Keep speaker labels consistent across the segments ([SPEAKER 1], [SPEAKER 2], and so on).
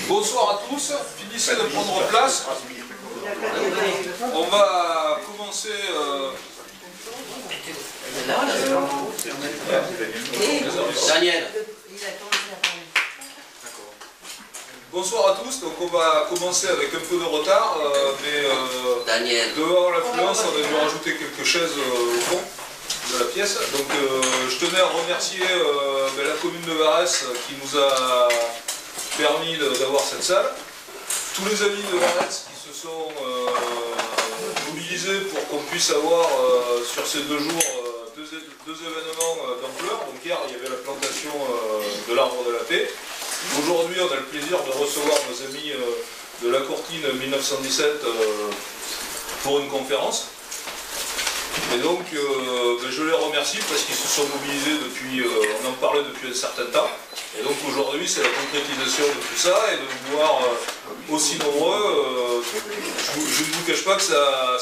[SPEAKER 1] Bonsoir à tous, finissez de prendre place. On va commencer.
[SPEAKER 2] Daniel.
[SPEAKER 1] Bonsoir à tous, donc on va commencer avec un peu de retard, mais devant l'affluence on a dû rajouter quelques chaises au fond de la pièce. Donc je tenais à remercier la commune de Varès qui nous a permis d'avoir cette salle. Tous les amis de Varès qui se sont mobilisés pour qu'on puisse avoir sur ces 2 jours deux événements d'ampleur. Donc hier il y avait la plantation de l'arbre de la paix. Aujourd'hui on a le plaisir de recevoir nos amis de la Courtine 1917 pour une conférence. Et donc je les remercie parce qu'ils se sont mobilisés depuis, on en parlait depuis un certain temps. Et donc aujourd'hui c'est la concrétisation de tout ça et de nous voir aussi nombreux. Je ne vous cache pas que ça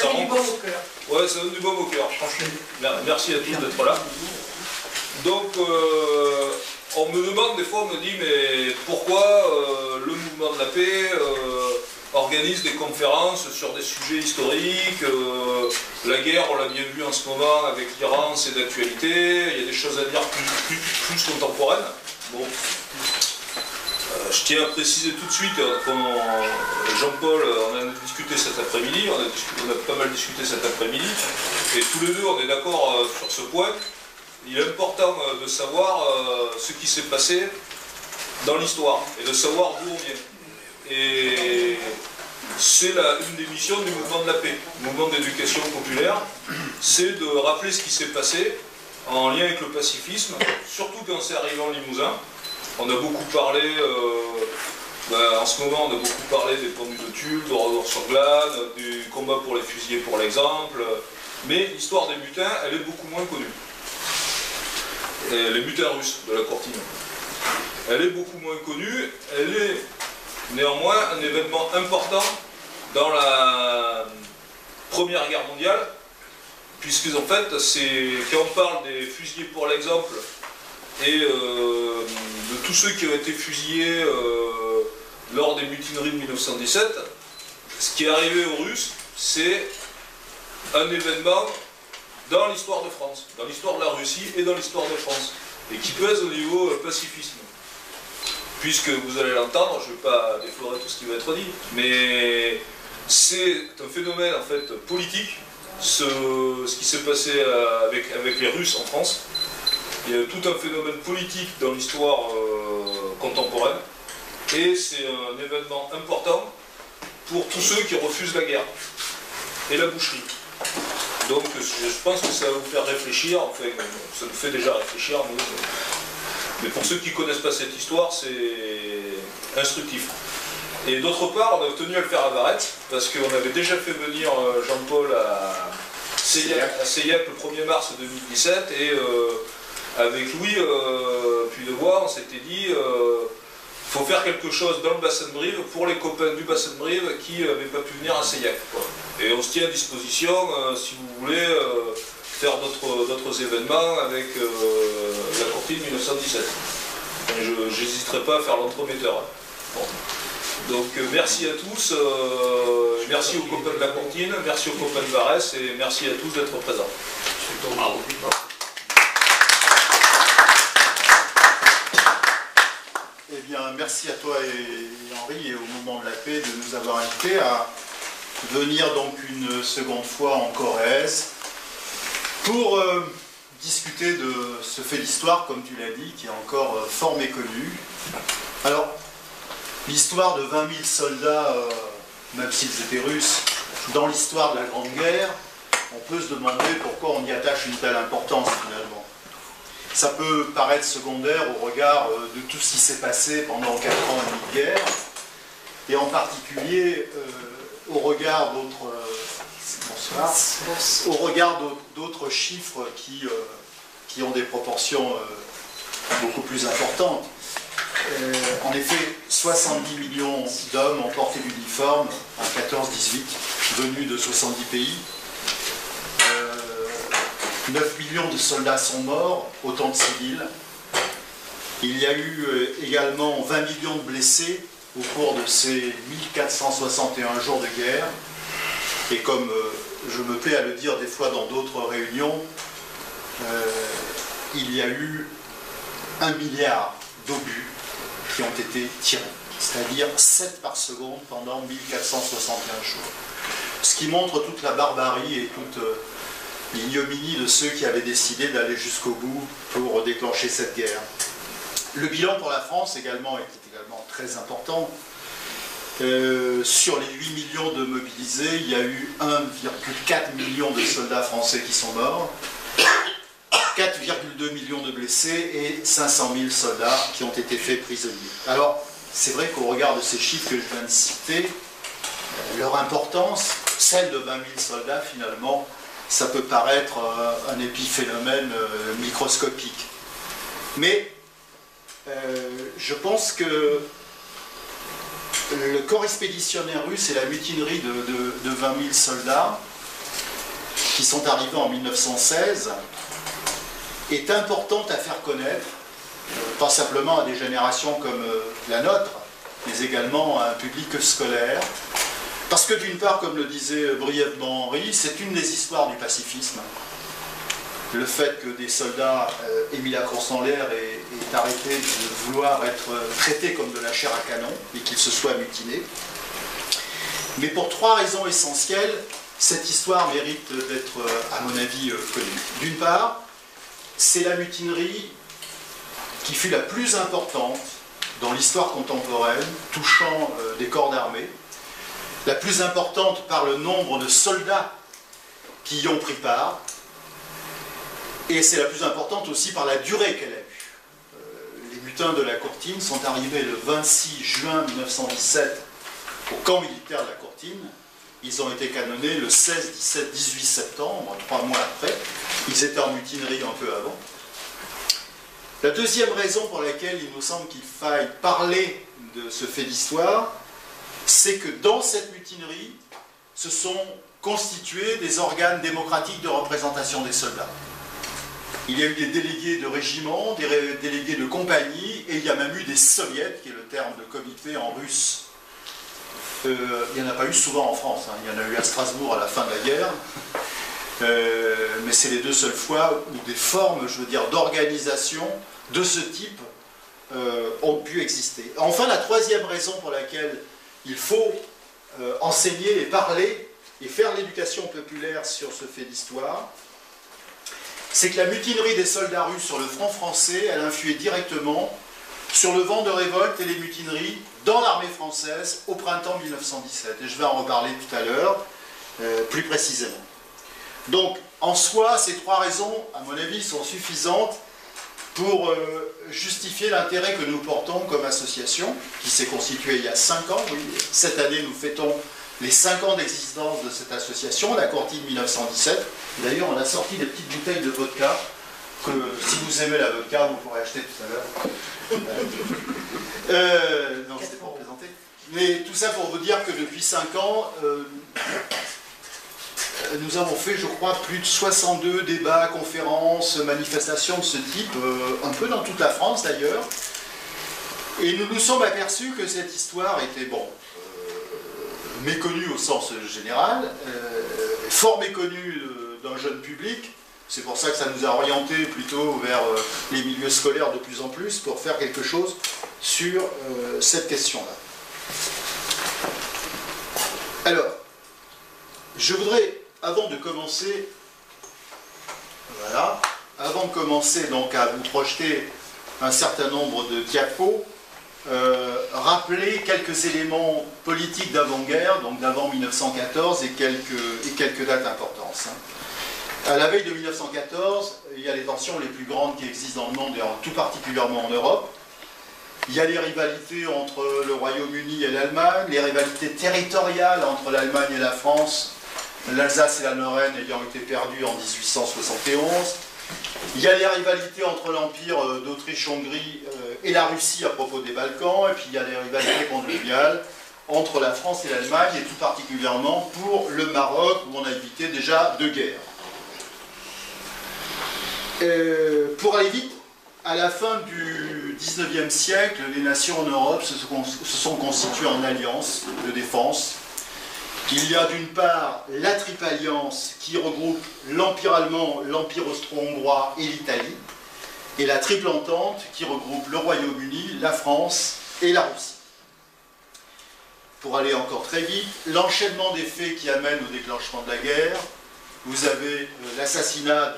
[SPEAKER 1] rend du baume au cœur. Ouais, ça donne du baume au cœur, franchement. Merci à tous d'être là. Donc on me demande des fois, on me dit mais pourquoi le mouvement de la paix organise des conférences sur des sujets historiques, la guerre, on l'a bien vu en ce moment avec l'Iran, c'est d'actualité, il y a des choses à dire plus contemporaines. Bon. Je tiens à préciser tout de suite, Jean-Paul, on en a discuté cet après-midi, on a pas mal discuté cet après-midi, et tous les deux on est d'accord sur ce point. Il est important de savoir ce qui s'est passé dans l'histoire, et de savoir d'où on vient. Et c'est une des missions du mouvement de la paix, le mouvement d'éducation populaire, c'est de rappeler ce qui s'est passé en lien avec le pacifisme, surtout quand c'est arrivé en Limousin. On a beaucoup parlé, en ce moment on a beaucoup parlé des pendus de Tulle, de Rodor-sur-Glane, du combat pour les fusillés pour l'exemple, mais l'histoire des mutins, elle est beaucoup moins connue. Et les mutins russes de la Courtine. Elle est beaucoup moins connue, elle est néanmoins un événement important dans la Première Guerre mondiale, puisque en fait, quand on parle des fusillés pour l'exemple et de tous ceux qui ont été fusillés lors des mutineries de 1917, ce qui est arrivé aux Russes, c'est un événement dans l'histoire de France, dans l'histoire de la Russie et dans l'histoire de France, et qui pèse au niveau pacifisme. Puisque vous allez l'entendre, je ne vais pas déflorer tout ce qui va être dit, mais c'est un phénomène en fait politique, ce qui s'est passé avec les Russes en France. Il y a tout un phénomène politique dans l'histoire contemporaine, et c'est un événement important pour tous ceux qui refusent la guerre et la boucherie. Donc je pense que ça va vous faire réfléchir, enfin ça nous fait déjà réfléchir, mais pour ceux qui ne connaissent pas cette histoire, c'est instructif. Et d'autre part, on a tenu à le faire à Varèse, parce qu'on avait déjà fait venir Jean-Paul à Seillac le 1er mars 2017, et avec Louis Puy-de-Bois, on s'était dit il faut faire quelque chose dans le bassin de Brive pour les copains du bassin de Brive qui n'avaient pas pu venir à Seillac. Et on se tient à disposition si vous voulez faire d'autres événements avec la Courtine 1917. Je n'hésiterai pas à faire l'entremetteur. Bon. Donc merci à tous, merci aux copains de la Courtine, merci aux copains de Varès et merci à tous d'être présents. Bravo.
[SPEAKER 3] Eh bien, merci à toi et Henri et au Mouvement de la Paix de nous avoir invités à venir donc une seconde fois en Corrèze pour discuter de ce fait d'histoire, comme tu l'as dit, qui est encore fort méconnu. Alors, l'histoire de 20 000 soldats, même s'ils étaient russes, dans l'histoire de la Grande Guerre, on peut se demander pourquoi on y attache une telle importance finalement. Ça peut paraître secondaire au regard de tout ce qui s'est passé pendant 4 ans et demi de guerre, et en particulier au regard d'autres chiffres qui ont des proportions beaucoup plus importantes. En effet, 70 millions d'hommes ont porté l'uniforme en 14-18, venus de 70 pays. 9 millions de soldats sont morts, autant de civils. Il y a eu également 20 millions de blessés au cours de ces 1461 jours de guerre. Et comme je me plais à le dire des fois dans d'autres réunions, il y a eu 1 milliard d'obus qui ont été tirés, c'est-à-dire 7 par seconde pendant 1461 jours. Ce qui montre toute la barbarie et toute l'ignominie de ceux qui avaient décidé d'aller jusqu'au bout pour déclencher cette guerre. Le bilan pour la France également était également très important. Sur les 8 millions de mobilisés, il y a eu 1,4 million de soldats français qui sont morts, 4,2 millions de blessés et 500 000 soldats qui ont été faits prisonniers. Alors, c'est vrai qu'au regard de ces chiffres que je viens de citer, leur importance, celle de 20 000 soldats finalement, ça peut paraître un épiphénomène microscopique. Mais je pense que le corps expéditionnaire russe et la mutinerie de 20 000 soldats qui sont arrivés en 1916 est importante à faire connaître, pas simplement à des générations comme la nôtre, mais également à un public scolaire. Parce que d'une part, comme le disait brièvement Henri, c'est une des histoires du pacifisme. Le fait que des soldats aient mis la course en l'air et aient arrêté de vouloir être traités comme de la chair à canon et qu'ils se soient mutinés. Mais pour 3 raisons essentielles, cette histoire mérite d'être, à mon avis, connue. D'une part, c'est la mutinerie qui fut la plus importante dans l'histoire contemporaine, touchant des corps d'armée, la plus importante par le nombre de soldats qui y ont pris part, et c'est la plus importante aussi par la durée qu'elle a eue. Les mutins de la Courtine sont arrivés le 26 juin 1917 au camp militaire de la Courtine. Ils ont été canonnés le 16, 17, 18 septembre, 3 mois après. Ils étaient en mutinerie un peu avant. La deuxième raison pour laquelle il nous semble qu'il faille parler de ce fait d'histoire, c'est que dans cette mutinerie, se sont constitués des organes démocratiques de représentation des soldats. Il y a eu des délégués de régiments, des délégués de compagnie, et il y a même eu des soviets, qui est le terme de comité en russe. Il n'y en a pas eu souvent en France, hein. Il y en a eu à Strasbourg à la fin de la guerre, mais c'est les 2 seules fois où des formes, je veux dire, d'organisation de ce type ont pu exister. Enfin, la troisième raison pour laquelle il faut enseigner et parler et faire l'éducation populaire sur ce fait d'histoire, c'est que la mutinerie des soldats russes sur le front français, elle influait directement sur le vent de révolte et les mutineries dans l'armée française au printemps 1917. Et je vais en reparler tout à l'heure, plus précisément. Donc, en soi, ces 3 raisons, à mon avis, sont suffisantes pour justifier l'intérêt que nous portons comme association, qui s'est constituée il y a 5 ans. Oui, cette année, nous fêtons les 5 ans d'existence de cette association, la Courtine 1917. D'ailleurs, on a sorti des petites bouteilles de vodka, que si vous aimez la vodka, vous pourrez acheter tout à l'heure. Non, c'était pour présenter. Mais tout ça pour vous dire que depuis 5 ans, nous avons fait, je crois, plus de 62 débats, conférences, manifestations de ce type, un peu dans toute la France d'ailleurs. Et nous nous sommes aperçus que cette histoire était, bon, méconnue au sens général, fort méconnue d'un jeune public. C'est pour ça que ça nous a orientés plutôt vers les milieux scolaires de plus en plus pour faire quelque chose sur cette question-là. Alors, je voudrais, avant de commencer, voilà, avant de commencer donc à vous projeter un certain nombre de diapos, rappeler quelques éléments politiques d'avant-guerre, donc d'avant 1914, et quelques dates importantes. À la veille de 1914, il y a les tensions les plus grandes qui existent dans le monde, et tout particulièrement en Europe. Il y a les rivalités entre le Royaume-Uni et l'Allemagne, les rivalités territoriales entre l'Allemagne et la France, l'Alsace et la Lorraine ayant été perdues en 1871. Il y a les rivalités entre l'Empire d'Autriche-Hongrie et la Russie à propos des Balkans, et puis il y a les rivalités conviviales entre la France et l'Allemagne, et tout particulièrement pour le Maroc, où on a évité déjà 2 guerres. Pour aller vite, à la fin du 19e siècle, les nations en Europe se sont constituées en alliances de défense. Il y a d'une part la Triple Alliance qui regroupe l'Empire allemand, l'Empire austro-hongrois et l'Italie, et la Triple Entente qui regroupe le Royaume-Uni, la France et la Russie. Pour aller encore très vite, l'enchaînement des faits qui amènent au déclenchement de la guerre. Vous avez l'assassinat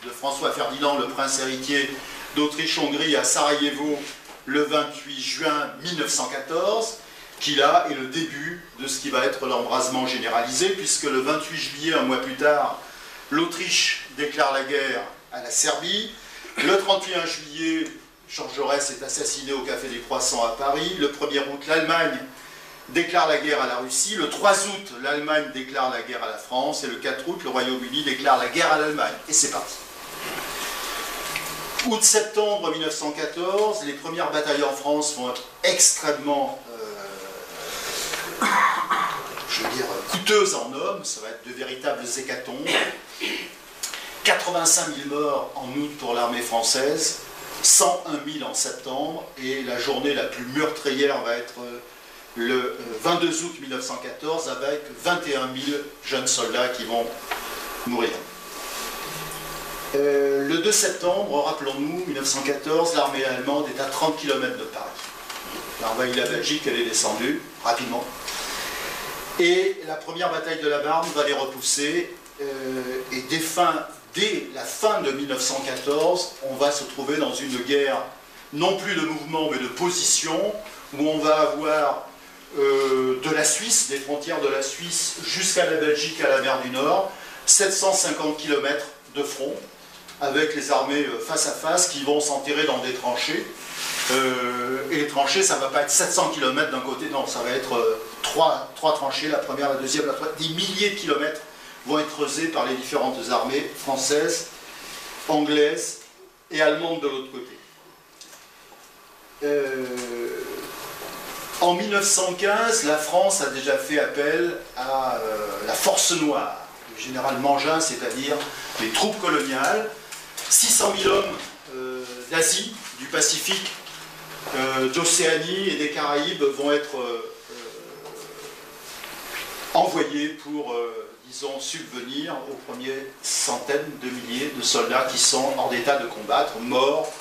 [SPEAKER 3] de François Ferdinand, le prince héritier d'Autriche-Hongrie à Sarajevo le 28 juin 1914, qui là est le début de ce qui va être l'embrasement généralisé, puisque le 28 juillet, un mois plus tard, l'Autriche déclare la guerre à la Serbie. Le 31 juillet, Georges Jaurès est assassiné au Café des Croissants à Paris. Le 1er août, l'Allemagne déclare la guerre à la Russie. Le 3 août, l'Allemagne déclare la guerre à la France. Et le 4 août, le Royaume-Uni déclare la guerre à l'Allemagne. Et c'est parti. Août-septembre 1914, les premières batailles en France vont être extrêmement, coûteuses en hommes. Ça va être de véritables hécatombes. 85 000 morts en août pour l'armée française, 101 000 en septembre, et la journée la plus meurtrière va être le 22 août 1914, avec 21 000 jeunes soldats qui vont mourir. Le 2 septembre, rappelons-nous, 1914, l'armée allemande est à 30 km de Paris. Elle a envahi la Belgique, elle est descendue rapidement. Et la première bataille de la Marne va les repousser, et dès la fin de 1914, on va se trouver dans une guerre, non plus de mouvement, mais de position, où on va avoir de la Suisse, des frontières de la Suisse, jusqu'à la Belgique, à la mer du Nord, 750 km de front, avec les armées face à face qui vont s'enterrer dans des tranchées. Et les tranchées, ça ne va pas être 700 km d'un côté, non, ça va être trois tranchées, la première, la deuxième, la troisième, des milliers de kilomètres vont être creusés par les différentes armées françaises, anglaises et allemandes de l'autre côté. En 1915, la France a déjà fait appel à la force noire, le général Mangin, c'est-à-dire les troupes coloniales. 600 000 hommes d'Asie, du Pacifique, d'Océanie et des Caraïbes vont être envoyés pour, disons, subvenir aux premières centaines de milliers de soldats qui sont hors d'état de combattre, morts,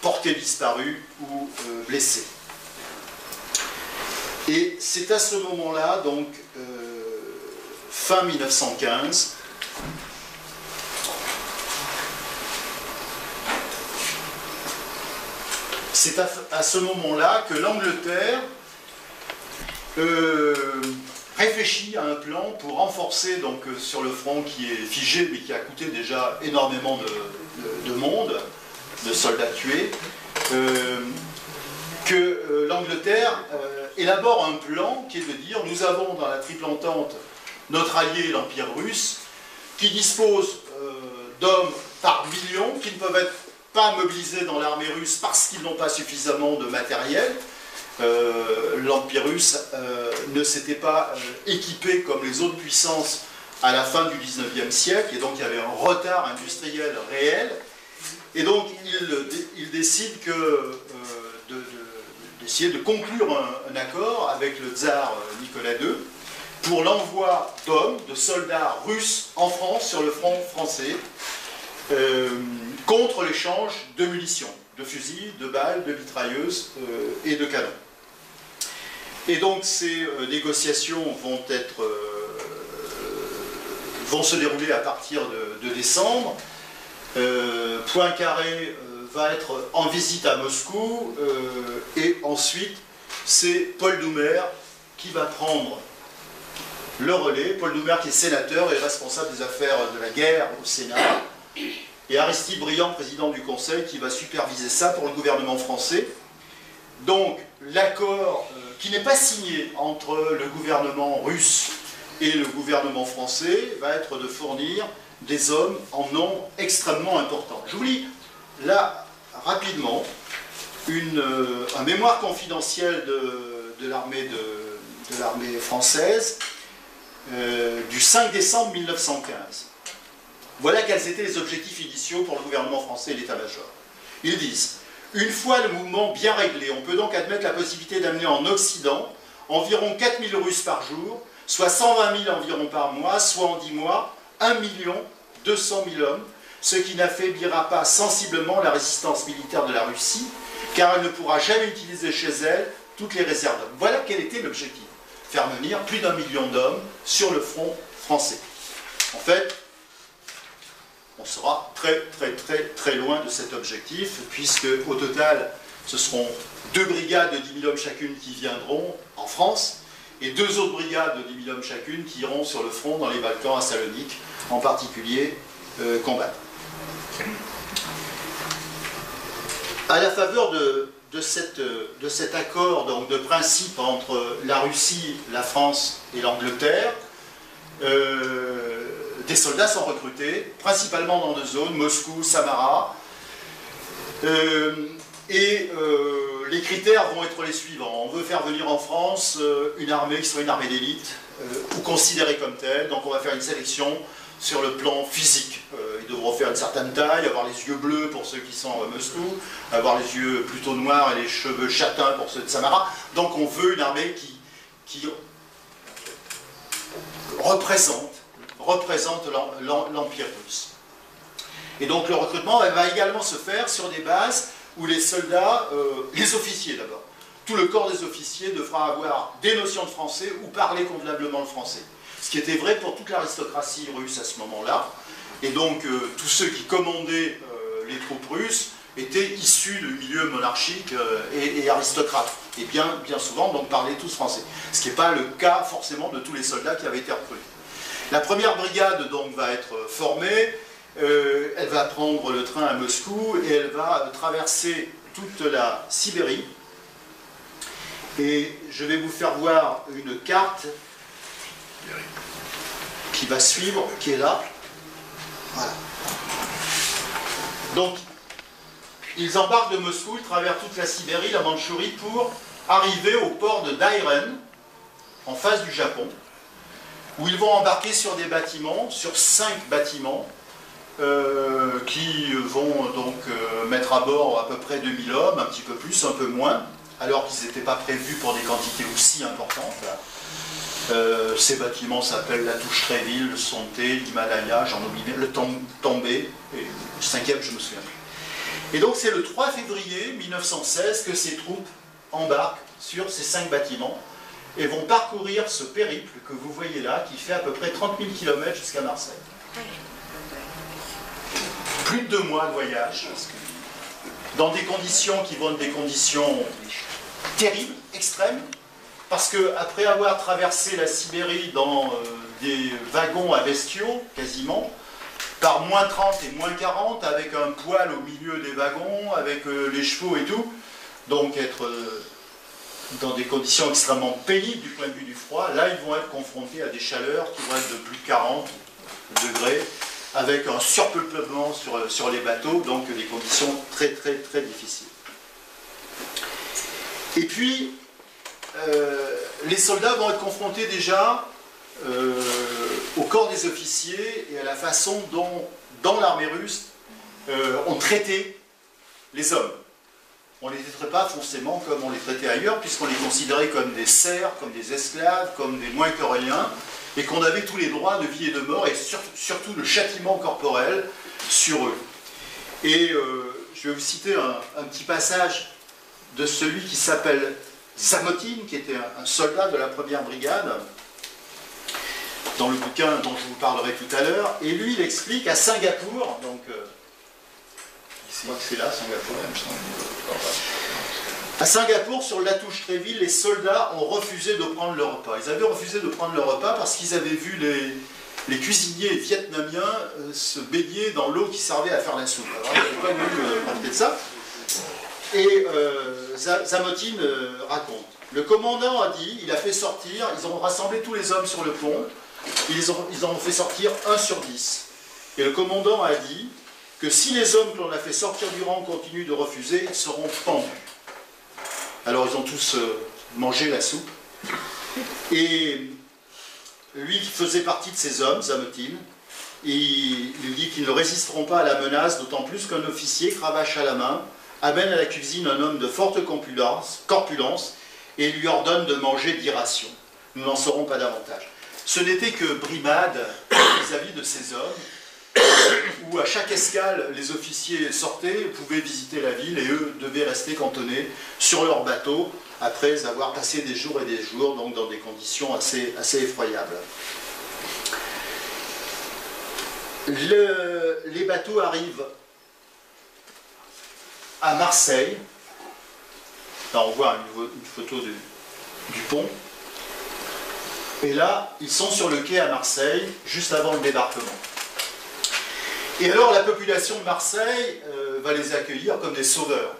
[SPEAKER 3] portés disparus ou blessés. Et c'est à ce moment-là, donc, fin 1915, c'est à ce moment-là que l'Angleterre réfléchit à un plan pour renforcer, donc, sur le front qui est figé, mais qui a coûté déjà énormément de monde, de soldats tués, que l'Angleterre élabore un plan qui est de dire: nous avons dans la Triple Entente notre allié, l'Empire russe, qui dispose d'hommes par millions, qui ne peuvent être pas mobilisés dans l'armée russe parce qu'ils n'ont pas suffisamment de matériel. L'Empire russe ne s'était pas équipé comme les autres puissances à la fin du 19e siècle, et donc il y avait un retard industriel réel, et donc il décide d'essayer de conclure un accord avec le tsar Nicolas II pour l'envoi d'hommes, de soldats russes en France, sur le front français, contre l'échange de munitions, de fusils, de balles, de mitrailleuses et de canons. Et donc ces négociations vont se dérouler à partir de décembre. Poincaré va être en visite à Moscou, et ensuite c'est Paul Doumer qui va prendre le relais. Paul Doumer qui est sénateur et responsable des affaires de la guerre au Sénat, et Aristide Briand, président du Conseil, qui va superviser ça pour le gouvernement français. Donc l'accord qui n'est pas signé entre le gouvernement russe et le gouvernement français va être de fournir des hommes en nombre extrêmement important. Je vous lis là rapidement un mémoire confidentiel de l'armée française du 5 décembre 1915. Voilà quels étaient les objectifs initiaux pour le gouvernement français et l'état-major. Ils disent, une fois le mouvement bien réglé, on peut donc admettre la possibilité d'amener en Occident environ 4000 Russes par jour, soit 120 000 environ par mois, soit en 10 mois, 1 200 000 hommes, ce qui n'affaiblira pas sensiblement la résistance militaire de la Russie, car elle ne pourra jamais utiliser chez elle toutes les réserves d'hommes. Voilà quel était l'objectif. Faire venir plus d'1 million d'hommes sur le front français. En fait, on sera très loin de cet objectif, puisque au total, ce seront 2 brigades de 10 000 hommes chacune qui viendront en France, et 2 autres brigades de 10 000 hommes chacune qui iront sur le front dans les Balkans, à Salonique, en particulier, combattre. À la faveur de cet accord donc, de principe entre la Russie, la France et l'Angleterre, des soldats sont recrutés, principalement dans 2 zones, Moscou, Samara, les critères vont être les suivants. On veut faire venir en France une armée qui soit une armée d'élite, ou considérée comme telle, donc on va faire une sélection sur le plan physique. Ils devront faire une certaine taille, avoir les yeux bleus pour ceux qui sont à Moscou, avoir les yeux plutôt noirs et les cheveux châtains pour ceux de Samara. Donc on veut une armée qui représente l'Empire russe. Et donc le recrutement va également se faire sur des bases où les soldats, les officiers d'abord, tout le corps des officiers devra avoir des notions de français ou parler convenablement le français. Ce qui était vrai pour toute l'aristocratie russe à ce moment-là. Et donc tous ceux qui commandaient les troupes russes étaient issus du milieu monarchique et aristocrate. Et bien souvent donc parlaient tous français. Ce qui n'est pas le cas forcément de tous les soldats qui avaient été recrutés. La première brigade donc va être formée, elle va prendre le train à Moscou et elle va traverser toute la Sibérie. Et je vais vous faire voir une carte qui va suivre, qui est là. Voilà. Donc, ils embarquent de Moscou, ils traversent toute la Sibérie, la Mandchourie, pour arriver au port de Dairen, en face du Japon, où ils vont embarquer sur des bâtiments, sur 5 bâtiments, qui vont donc mettre à bord à peu près 2000 hommes, un petit peu plus, un peu moins, alors qu'ils n'étaient pas prévus pour des quantités aussi importantes. Ces bâtiments s'appellent la Touche-Tréville, le Sonté, l'Himalaya, j'en oublie, le Tombé, et le 5e, je me souviens plus. Et donc c'est le 3 février 1916 que ces troupes embarquent sur ces 5 bâtiments et vont parcourir ce périple que vous voyez là, qui fait à peu près 30 000 km jusqu'à Marseille. Plus de 2 mois de voyage, dans des conditions qui vont être des conditions terribles, extrêmes, parce qu'après avoir traversé la Sibérie dans des wagons à bestiaux, quasiment, par moins 30 et moins 40, avec un poêle au milieu des wagons, avec les chevaux et tout, donc être dans des conditions extrêmement pénibles du point de vue du froid, là ils vont être confrontés à des chaleurs qui vont être de plus de 40 degrés, avec un surpeuplement sur les bateaux, donc des conditions très difficiles. Et puis, les soldats vont être confrontés déjà au corps des officiers et à la façon dont, dans l'armée russe, on traitait les hommes. On ne les traitait pas forcément comme on les traitait ailleurs, puisqu'on les considérait comme des serfs, comme des esclaves, comme des moins que rien, et qu'on avait tous les droits de vie et de mort, et surtout le châtiment corporel sur eux. Et je vais vous citer un petit passage de celui qui s'appelle Zamotin, qui était un soldat de la première brigade, dans le bouquin dont je vous parlerai tout à l'heure, et lui il explique à Singapour, donc je crois que c'est là, Singapour, à Singapour, sur la Touche-Tréville, les soldats ont refusé de prendre leur repas. Ils avaient refusé de prendre leur repas parce qu'ils avaient vu les cuisiniers vietnamiens se baigner dans l'eau qui servait à faire la soupe. Alors, ils n'avaient pas voulu parler de ça. Et Zamotin raconte. Le commandant a dit, il a fait sortir, ils ont rassemblé tous les hommes sur le pont, ils en ont fait sortir 1 sur 10. Et le commandant a dit que si les hommes que l'on a fait sortir du rang continuent de refuser, ils seront pendus. Alors ils ont tous mangé la soupe. Et lui qui faisait partie de ces hommes, Zamotin, il dit qu'il qu'ils ne résisteront pas à la menace, d'autant plus qu'un officier, cravache à la main, amène à la cuisine un homme de forte corpulence et lui ordonne de manger 10 rations. Nous n'en saurons pas davantage. Ce n'était que brimade vis-à-vis de ces hommes, où à chaque escale, les officiers sortaient, pouvaient visiter la ville, et eux devaient rester cantonnés sur leur bateau, après avoir passé des jours et des jours, donc dans des conditions assez effroyables. Les bateaux arrivent à Marseille. Là, on voit une photo du pont. Et là, ils sont sur le quai à Marseille, juste avant le débarquement. Et alors, la population de Marseille va les accueillir comme des sauveurs.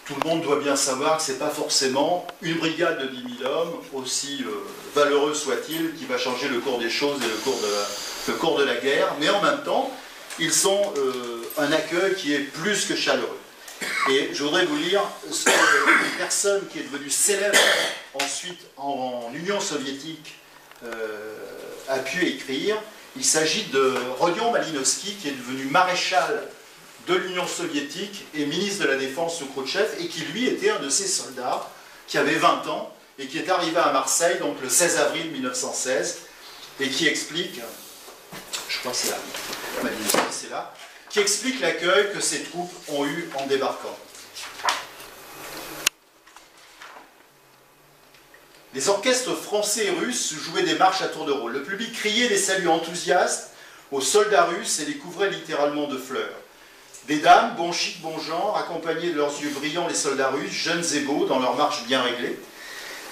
[SPEAKER 3] Tout le monde doit bien savoir que ce n'est pas forcément une brigade de 10 000 hommes, aussi valeureux soit-il, qui va changer le cours des choses et le cours de la guerre, mais en même temps, ils sont un accueil qui est plus que chaleureux. Et je voudrais vous lire ce qu'une personne qui est devenue célèbre ensuite en Union soviétique a pu écrire. Il s'agit de Rodion Malinowski, qui est devenu maréchal de l'Union soviétique et ministre de la Défense sous Khrouchtchev, et qui lui était un de ces soldats qui avait 20 ans et qui est arrivé à Marseille donc le 16 avril 1916 et qui explique, je crois que c'est là, Malinowski c'est là, qui explique l'accueil que ces troupes ont eu en débarquant. Les orchestres français et russes jouaient des marches à tour de rôle. Le public criait des saluts enthousiastes aux soldats russes et les couvrait littéralement de fleurs. Des dames, bon chic, bon genre, accompagnaient de leurs yeux brillants les soldats russes, jeunes et beaux, dans leurs marches bien réglées.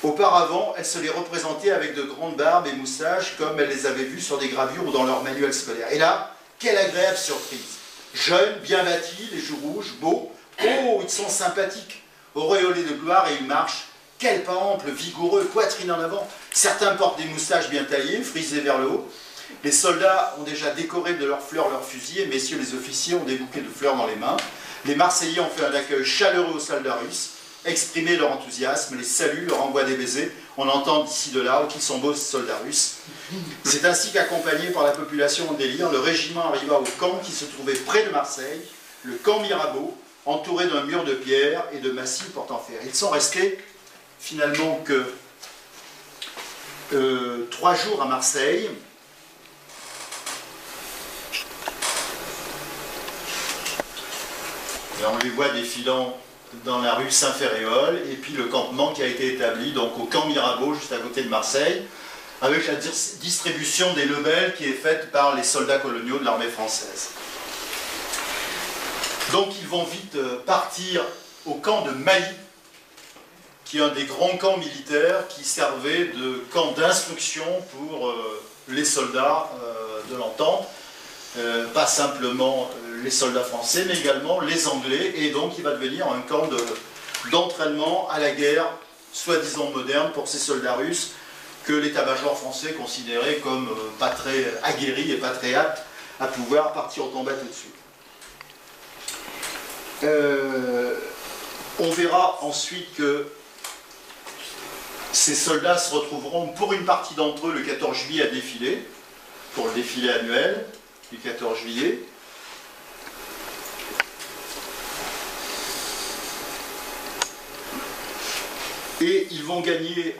[SPEAKER 3] Auparavant, elles se les représentaient avec de grandes barbes et moustaches, comme elles les avaient vues sur des gravures ou dans leurs manuels scolaires. Et là, quelle agréable surprise! Jeunes, bien bâtis, les joues rouges, beaux. Oh, ils sont sympathiques, auréolés de gloire, et ils marchent. Quel pas ample, vigoureux, poitrine en avant. Certains portent des moustaches bien taillées, frisées vers le haut. Les soldats ont déjà décoré de leurs fleurs leurs fusils, et messieurs les officiers ont des bouquets de fleurs dans les mains. Les Marseillais ont fait un accueil chaleureux aux soldats russes, exprimé leur enthousiasme, les saluts, leur envoient des baisers. On entend d'ici de là, oh, qu'ils sont beaux ces soldats russes. C'est ainsi qu'accompagné par la population en délire, le régiment arriva au camp qui se trouvait près de Marseille, le camp Mirabeau, entouré d'un mur de pierre et de massifs portant fer. Ils sont restés finalement que 3 jours à Marseille. Et on les voit défilant dans la rue Saint-Ferréol, et puis le campement qui a été établi donc au camp Mirabeau, juste à côté de Marseille, avec la distribution des lebels qui est faite par les soldats coloniaux de l'armée française. Donc ils vont vite partir au camp de Mailly, qui est un des grands camps militaires qui servait de camp d'instruction pour les soldats de l'entente, pas simplement les soldats français, mais également les Anglais, et donc il va devenir un camp d'entraînement à la guerre, soi-disant moderne, pour ces soldats russes, que l'état-major français considérait comme pas très aguerri et pas très apte à pouvoir partir au combat tout de suite. On verra ensuite que ces soldats se retrouveront, pour une partie d'entre eux, le 14 juillet à défiler, pour le défilé annuel du 14 juillet. Et ils vont gagner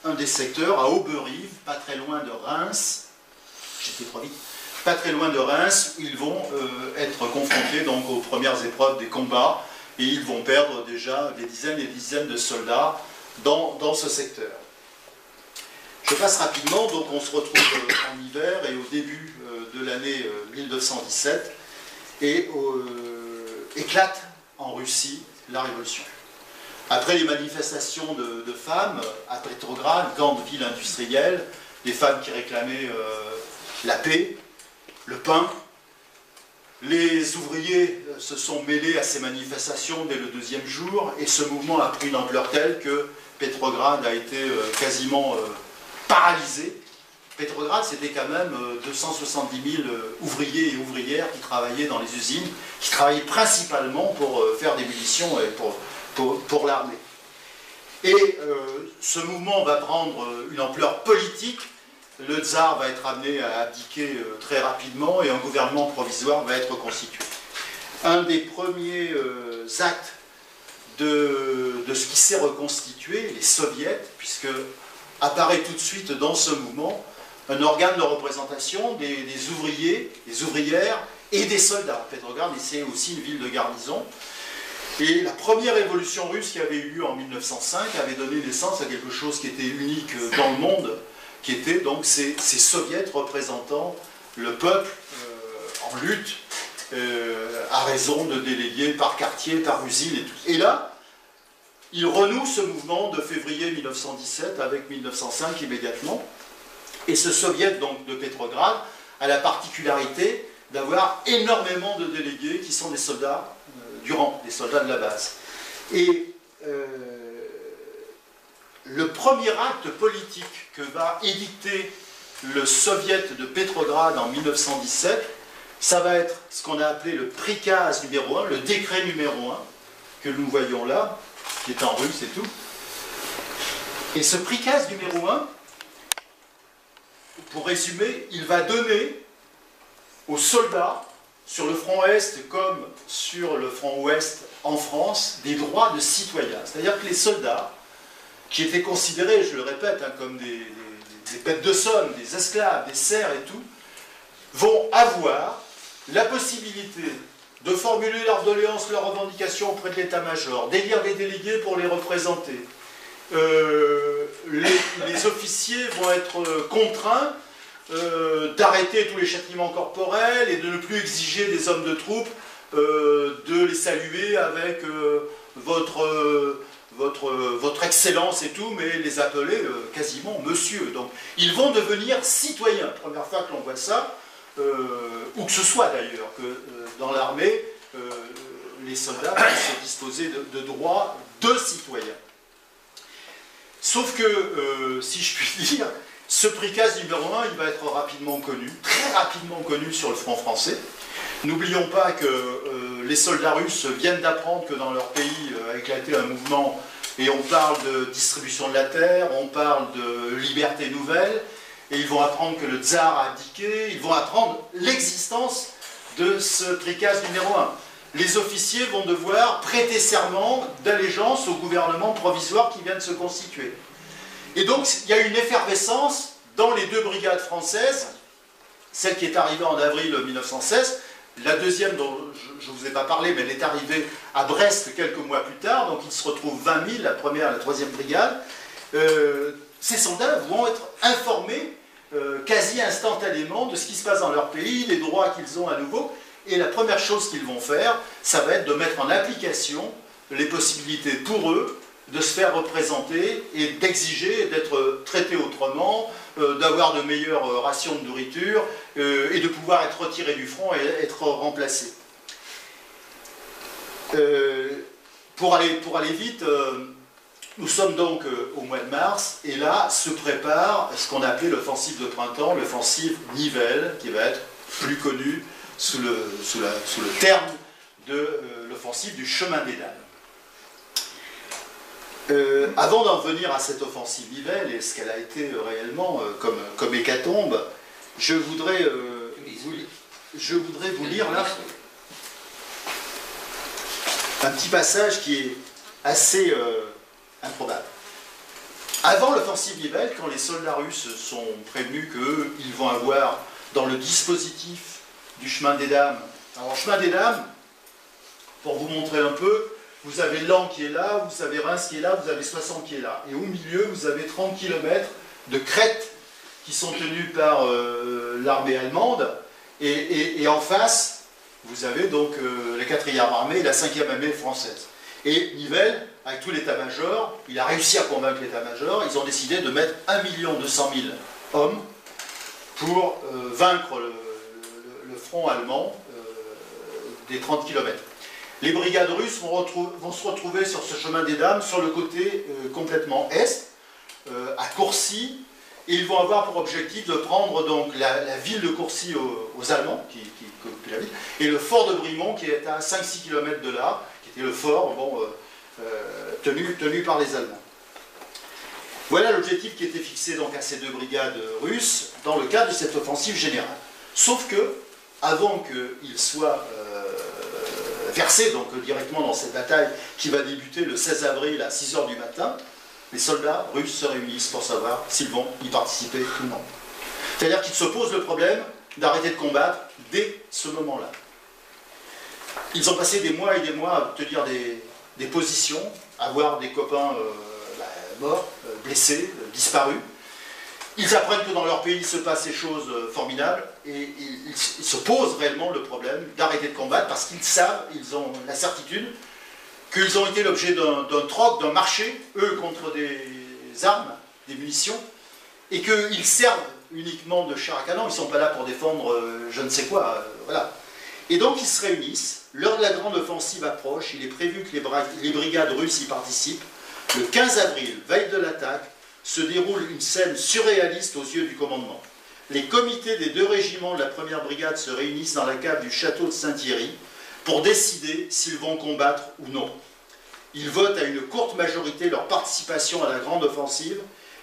[SPEAKER 3] un des secteurs, à Auberive, pas très loin de Reims. J'étais trop vite. Pas très loin de Reims, où ils vont être confrontés donc aux premières épreuves des combats, et ils vont perdre déjà des dizaines et des dizaines de soldats dans ce secteur. Je passe rapidement, donc on se retrouve en hiver et au début de l'année 1917, et éclate en Russie la révolution. Après les manifestations de femmes à Petrograd, grande ville industrielle, des femmes qui réclamaient la paix, le pain, les ouvriers se sont mêlés à ces manifestations dès le 2e jour, et ce mouvement a pris une ampleur telle que Petrograd a été quasiment paralysé. Petrograd, c'était quand même 270 000 ouvriers et ouvrières qui travaillaient dans les usines, qui travaillaient principalement pour faire des munitions et pour l'armée. Et ce mouvement va prendre une ampleur politique, le tsar va être amené à abdiquer très rapidement et un gouvernement provisoire va être constitué. Un des premiers actes de ce qui s'est reconstitué, les soviets, puisque apparaît tout de suite dans ce mouvement un organe de représentation des ouvriers, des ouvrières et des soldats. Petrograd, c'est aussi une ville de garnison. Et la première révolution russe qui avait eu lieu en 1905 avait donné naissance à quelque chose qui était unique dans le monde, qui était donc ces soviets représentant le peuple en lutte, à raison de délégués par quartier, par usine et tout. Et là, il renoue ce mouvement de février 1917 avec 1905 immédiatement. Et ce soviet donc, de Petrograd a la particularité d'avoir énormément de délégués qui sont des soldats du rang, des soldats de la base. Et le premier acte politique que va édicter le soviet de Petrograd en 1917, ça va être ce qu'on a appelé le prikaz numéro 1, le décret numéro 1, que nous voyons là, qui est en russe et tout. Et ce prikaz numéro 1, pour résumer, il va donner aux soldats, sur le front Est comme sur le front Ouest en France, des droits de citoyens. C'est-à-dire que les soldats, qui étaient considérés, je le répète, hein, comme des bêtes de somme, des esclaves, des serfs et tout, vont avoir la possibilité de formuler leurs doléances, leurs revendications auprès de l'état-major, d'élire des délégués pour les représenter. Les officiers vont être contraints d'arrêter tous les châtiments corporels et de ne plus exiger des hommes de troupe de les saluer avec votre excellence et tout, mais les appeler quasiment monsieur. Donc ils vont devenir citoyens. Première fois que l'on voit ça, où que ce soit d'ailleurs, que dans l'armée, les soldats puissent disposer de droits de citoyens. Sauf que, si je puis dire, ce prikaz numéro 1, il va être rapidement connu, très rapidement connu sur le front français. N'oublions pas que les soldats russes viennent d'apprendre que dans leur pays a éclaté un mouvement, et on parle de distribution de la terre, on parle de liberté nouvelle, et ils vont apprendre que le tsar a abdiqué, ils vont apprendre l'existence de ce prikaz numéro 1. Les officiers vont devoir prêter serment d'allégeance au gouvernement provisoire qui vient de se constituer. Et donc, il y a une effervescence dans les deux brigades françaises, celle qui est arrivée en avril 1916, la deuxième dont je ne vous ai pas parlé, mais elle est arrivée à Brest quelques mois plus tard, donc il se retrouve 20 000, la première et la troisième brigade. Ces soldats vont être informés quasi instantanément de ce qui se passe dans leur pays, des droits qu'ils ont à nouveau, et la première chose qu'ils vont faire, ça va être de mettre en application les possibilités pour eux de se faire représenter et d'exiger d'être traités autrement, d'avoir de meilleures rations de nourriture et de pouvoir être retirés du front et être remplacés. Pour aller vite, nous sommes donc au mois de mars et là se prépare ce qu'on a appelé l'offensive de printemps, l'offensive Nivelle, qui va être plus connue sous le terme de l'offensive du chemin des dames. Avant d'en venir à cette offensive Nivelle et ce qu'elle a été réellement comme hécatombe, je voudrais vous lire là un petit passage qui est assez improbable. Avant l'offensive Nivelle, quand les soldats russes sont prévenus qu'ils vont avoir dans le dispositif du chemin des dames, alors chemin des dames, pour vous montrer un peu, vous avez Laon qui est là, vous avez Reims qui est là, vous avez Soissons qui est là. Et au milieu, vous avez 30 km de crêtes qui sont tenues par l'armée allemande. Et en face, vous avez donc la 4e armée et la 5e armée française. Et Nivelle, avec tout l'état-major, il a réussi à convaincre l'état-major, ils ont décidé de mettre 1 200 000 hommes pour vaincre le front allemand des 30 km. Les brigades russes vont se retrouver sur ce chemin des dames, sur le côté complètement est, à Courcy, et ils vont avoir pour objectif de prendre donc la ville de Courcy aux Allemands, qui occupent la ville, et le fort de Brimont, qui est à 5-6 km de là, qui était le fort tenu par les Allemands. Voilà l'objectif qui était fixé donc à ces 2 brigades russes dans le cadre de cette offensive générale. Sauf que, avant qu'ils soient versés donc, directement dans cette bataille qui va débuter le 16 avril à 6 h du matin, les soldats russes se réunissent pour savoir s'ils vont y participer ou non. C'est-à-dire qu'ils se posent le problème d'arrêter de combattre dès ce moment-là. Ils ont passé des mois et des mois à obtenir des positions, à voir des copains morts, blessés, disparus. Ils apprennent que dans leur pays il se passe des choses formidables et ils se posent réellement le problème d'arrêter de combattre parce qu'ils savent, ils ont la certitude qu'ils ont été l'objet d'un troc, d'un marché, eux contre des armes, des munitions, et qu'ils servent uniquement de chair à canon, ils ne sont pas là pour défendre je ne sais quoi, voilà. Et donc ils se réunissent, l'heure de la grande offensive approche, il est prévu que les brigades russes y participent. Le 15 avril, veille de l'attaque, se déroule une scène surréaliste aux yeux du commandement. Les comités des 2 régiments de la 1re brigade se réunissent dans la cave du château de Saint-Thierry pour décider s'ils vont combattre ou non. Ils votent à une courte majorité leur participation à la grande offensive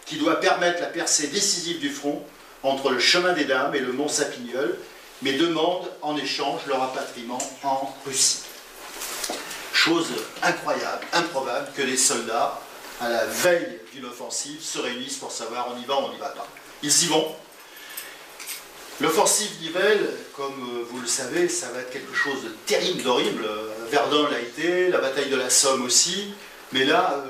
[SPEAKER 3] qui doit permettre la percée décisive du front entre le chemin des Dames et le mont Sapignol, mais demandent en échange leur rapatriement en Russie. Chose incroyable, improbable, que les soldats, à la veille d'une offensive, se réunissent pour savoir on y va ou on n'y va pas. Ils y vont. L'offensive Nivelle, comme vous le savez, ça va être quelque chose de terrible, d'horrible. Verdun l'a été, la bataille de la Somme aussi, mais là,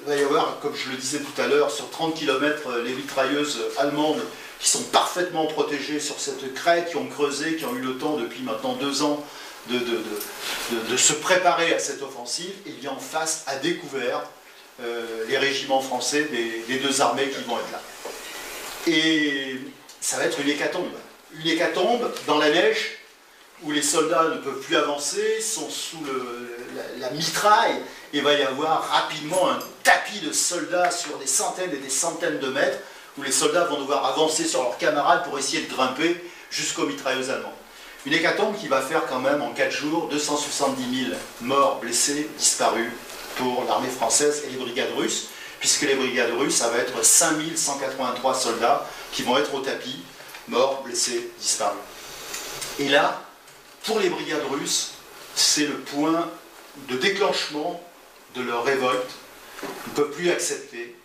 [SPEAKER 3] il va y avoir, comme je le disais tout à l'heure, sur 30 km, les mitrailleuses allemandes qui sont parfaitement protégées sur cette crête, qui ont creusé, qui ont eu le temps depuis maintenant 2 ans de se préparer à cette offensive, et bien en face, à découvert, les régiments français des 2 armées qui vont être là. Et ça va être une hécatombe dans la neige, où les soldats ne peuvent plus avancer, sont sous la mitraille, et il va y avoir rapidement un tapis de soldats sur des centaines et des centaines de mètres, où les soldats vont devoir avancer sur leurs camarades pour essayer de grimper jusqu'aux mitrailleuses allemandes. Une hécatombe qui va faire quand même en 4 jours 270 000 morts, blessés, disparus pour l'armée française et les brigades russes, puisque les brigades russes, ça va être 5183 soldats qui vont être au tapis, morts, blessés, disparus. Et là, pour les brigades russes, c'est le point de déclenchement de leur révolte. Ils ne peuvent plus accepter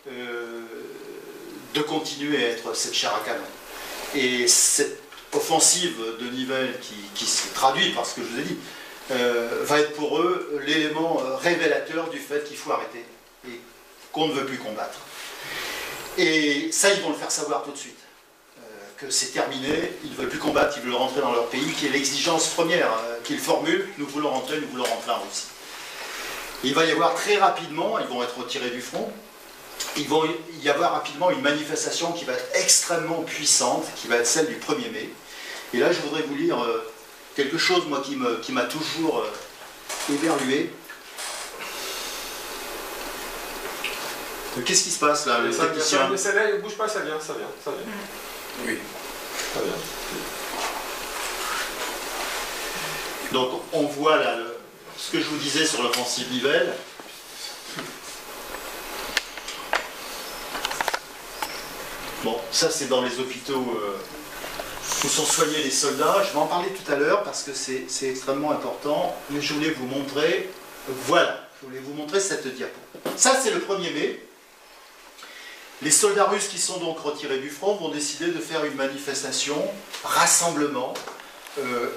[SPEAKER 3] de continuer à être cette chair à canon. Et cette offensive de Nivelle qui se traduit par ce que je vous ai dit, va être pour eux l'élément révélateur du fait qu'il faut arrêter et qu'on ne veut plus combattre. Et ça, ils vont le faire savoir tout de suite, que c'est terminé, ils ne veulent plus combattre, ils veulent rentrer dans leur pays, qui est l'exigence première qu'ils formulent, nous voulons rentrer en Russie. Il va y avoir très rapidement, ils vont être retirés du front, il va y avoir rapidement une manifestation qui va être extrêmement puissante, qui va être celle du 1er mai. Et là, je voudrais vous lire quelque chose, moi, qui m'a toujours éberlué. Qu'est-ce qui se passe là, le technicien?
[SPEAKER 4] Mais ça vient, ne bouge pas, ça vient.
[SPEAKER 1] Oui.
[SPEAKER 4] Ça vient.
[SPEAKER 3] Donc, on voit là ce que je vous disais sur l'offensive Nivelle. Bon, ça c'est dans les hôpitaux où sont soignés les soldats. Je vais en parler tout à l'heure parce que c'est extrêmement important. Mais je voulais vous montrer, voilà, je voulais vous montrer cette diapo. Ça c'est le 1er mai. Les soldats russes qui sont donc retirés du front vont décider de faire une manifestation, rassemblement,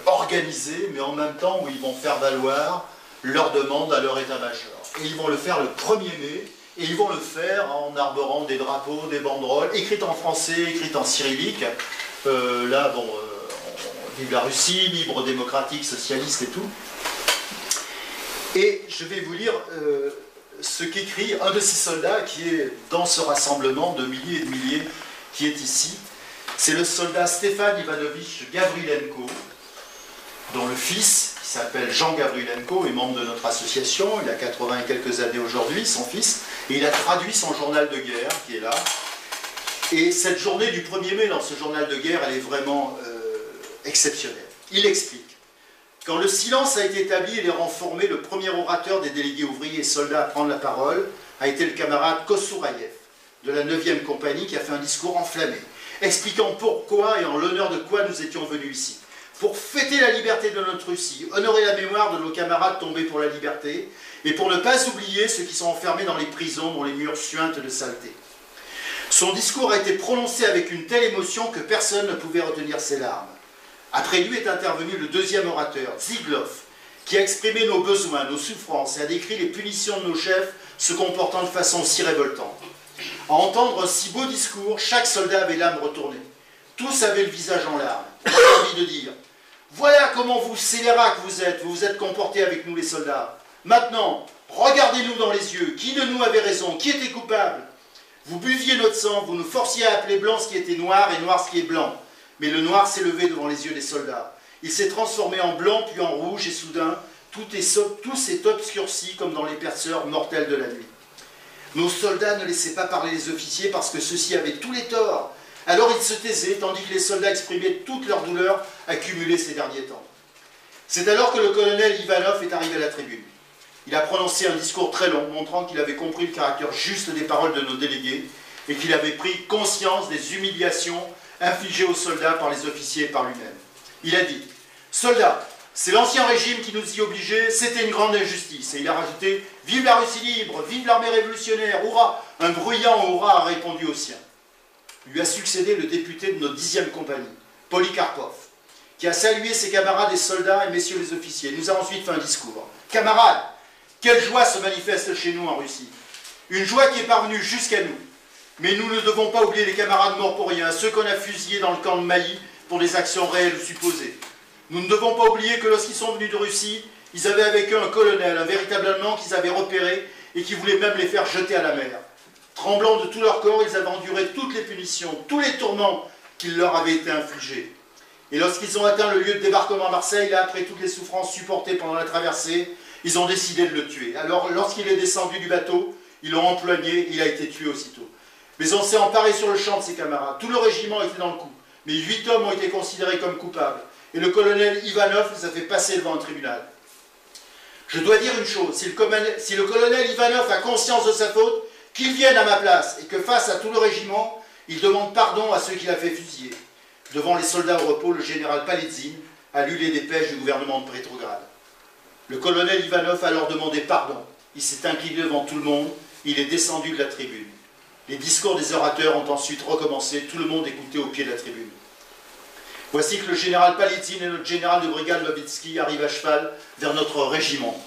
[SPEAKER 3] organisé, mais en même temps où ils vont faire valoir leur demande à leur état-major. Et ils vont le faire le 1er mai. Et ils vont le faire en arborant des drapeaux, des banderoles, écrites en français, écrites en cyrillique. Là, bon, vive la Russie, libre, démocratique, socialiste et tout. Et je vais vous lire ce qu'écrit un de ces soldats qui est dans ce rassemblement de milliers et de milliers qui est ici. C'est le soldat Stéphane Ivanovitch Gavrilenko, dont le fils, qui s'appelle Jean Gavrilenko, est membre de notre association. Il a 80 et quelques années aujourd'hui, son fils. Et il a traduit son journal de guerre, qui est là. Et cette journée du 1er mai, dans ce journal de guerre, elle est vraiment exceptionnelle. Il explique. Quand le silence a été établi et les rangs formés, le premier orateur des délégués ouvriers et soldats à prendre la parole a été le camarade Kosouraïev de la 9e compagnie qui a fait un discours enflammé, expliquant pourquoi et en l'honneur de quoi nous étions venus ici. Pour fêter la liberté de notre Russie, honorer la mémoire de nos camarades tombés pour la liberté, et pour ne pas oublier ceux qui sont enfermés dans les prisons dont les murs suintent de saleté. Son discours a été prononcé avec une telle émotion que personne ne pouvait retenir ses larmes. Après lui est intervenu le deuxième orateur, Ziglov, qui a exprimé nos besoins, nos souffrances et a décrit les punitions de nos chefs se comportant de façon si révoltante. À entendre un si beau discours, chaque soldat avait l'âme retournée. Tous avaient le visage en larmes. On a envie de dire « Voilà comment vous, scélérats que vous vous êtes comportés avec nous les soldats. Maintenant, regardez-nous dans les yeux. Qui de nous avait raison? Qui était coupable? Vous buviez notre sang, vous nous forciez à appeler blanc ce qui était noir et noir ce qui est blanc. Mais le noir s'est levé devant les yeux des soldats. Il s'est transformé en blanc puis en rouge et soudain, tout s'est obscurci comme dans l'épaisseur mortelle de la nuit. Nos soldats ne laissaient pas parler les officiers parce que ceux-ci avaient tous les torts. Alors ils se taisaient tandis que les soldats exprimaient toute leur douleur accumulée ces derniers temps. C'est alors que le colonel Ivanov est arrivé à la tribune. Il a prononcé un discours très long, montrant qu'il avait compris le caractère juste des paroles de nos délégués et qu'il avait pris conscience des humiliations infligées aux soldats par les officiers et par lui-même. Il a dit « Soldats, c'est l'ancien régime qui nous y obligeait, c'était une grande injustice. » Et il a rajouté « Vive la Russie libre, vive l'armée révolutionnaire, hurrah !» Un bruyant hurrah a répondu au sien. Lui a succédé le député de notre 10e compagnie, Polikarpov, qui a salué ses camarades et soldats et messieurs les officiers. Il nous a ensuite fait un discours. « Camarades, quelle joie se manifeste chez nous en Russie. Une joie qui est parvenue jusqu'à nous. Mais nous ne devons pas oublier les camarades morts pour rien, ceux qu'on a fusillés dans le camp de Mailly pour des actions réelles ou supposées. Nous ne devons pas oublier que lorsqu'ils sont venus de Russie, ils avaient avec eux un colonel, un véritable Allemand qu'ils avaient repéré et qui voulait même les faire jeter à la mer. Tremblant de tout leur corps, ils avaient enduré toutes les punitions, tous les tourments qui leur avaient été infligés. Et lorsqu'ils ont atteint le lieu de débarquement à Marseille, là, après toutes les souffrances supportées pendant la traversée, ils ont décidé de le tuer. Alors, lorsqu'il est descendu du bateau, ils l'ont empoigné, il a été tué aussitôt. Mais on s'est emparé sur le champ de ses camarades. Tout le régiment était dans le coup. Mais 8 hommes ont été considérés comme coupables. Et le colonel Ivanov les a fait passer devant un tribunal. Je dois dire une chose, si le colonel Ivanov a conscience de sa faute, qu'il vienne à ma place et que face à tout le régiment, il demande pardon à ceux qui l'a fait fusiller. Devant les soldats au repos, le général Palitzin a lu les dépêches du gouvernement de Petrograd. Le colonel Ivanov a alors demandé pardon. Il s'est incliné devant tout le monde, il est descendu de la tribune. Les discours des orateurs ont ensuite recommencé, tout le monde écoutait au pied de la tribune. Voici que le général Palitzin et notre général de brigade Novitsky arrivent à cheval vers notre régiment.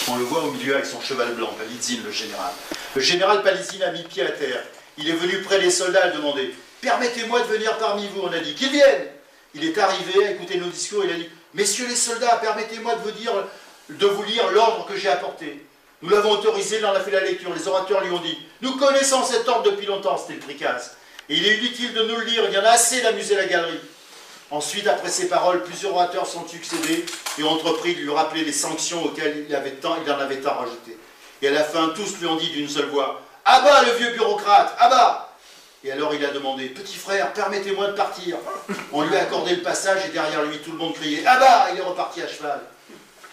[SPEAKER 3] On le voit au milieu avec son cheval blanc, Palitzin, le général. Le général Palitzin a mis pied à terre. Il est venu près des soldats et demandé « Permettez-moi de venir parmi vous », on a dit « Qu'ils viennent !» Il est arrivé à écouter nos discours, il a dit « Messieurs les soldats, permettez-moi de vous lire l'ordre que j'ai apporté. » Nous l'avons autorisé, il en a fait la lecture. Les orateurs lui ont dit « Nous connaissons cet ordre depuis longtemps, c'était le prikaz. Et il est inutile de nous le lire, il y en a assez d'amuser la galerie. » Ensuite, après ces paroles, plusieurs orateurs sont succédés et ont entrepris de lui rappeler les sanctions auxquelles il en avait tant rajouté. Et à la fin, tous lui ont dit d'une seule voix « À bas le vieux bureaucrate, à bas !» Et alors il a demandé « Petit frère, permettez-moi de partir. » On lui a accordé le passage et derrière lui, tout le monde criait « À bas !» Il est reparti à cheval.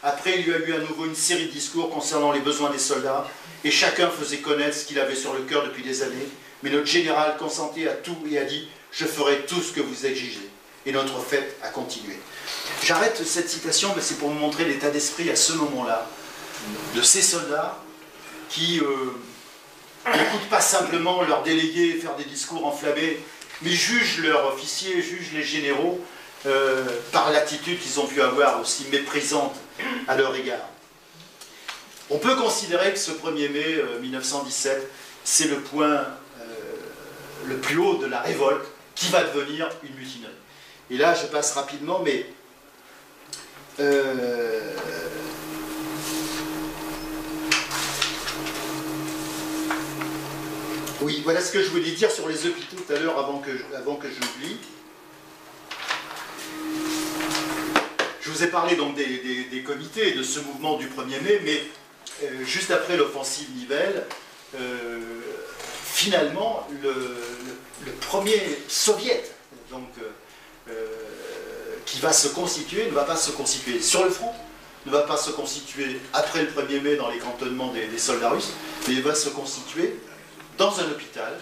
[SPEAKER 3] Après, il lui a lu à nouveau une série de discours concernant les besoins des soldats et chacun faisait connaître ce qu'il avait sur le cœur depuis des années. Mais notre général consentait à tout et a dit « Je ferai tout ce que vous exigez. » Et notre fête a continué. J'arrête cette citation, mais c'est pour vous montrer l'état d'esprit à ce moment-là de ces soldats qui n'écoutent pas simplement leurs délégués faire des discours enflammés, mais jugent leurs officiers, jugent les généraux par l'attitude qu'ils ont pu avoir aussi méprisante à leur égard. On peut considérer que ce 1er mai 1917, c'est le point le plus haut de la révolte qui va devenir une mutinerie. Et là, je passe rapidement, mais oui, voilà ce que je voulais dire sur les hôpitaux tout à l'heure avant que j'oublie. Je vous ai parlé donc des comités, de ce mouvement du 1er mai, mais juste après l'offensive Nivelle, finalement, le premier soviet, donc, qui va se constituer, ne va pas se constituer sur le front, ne va pas se constituer après le 1er mai dans les cantonnements des soldats russes, mais il va se constituer dans un hôpital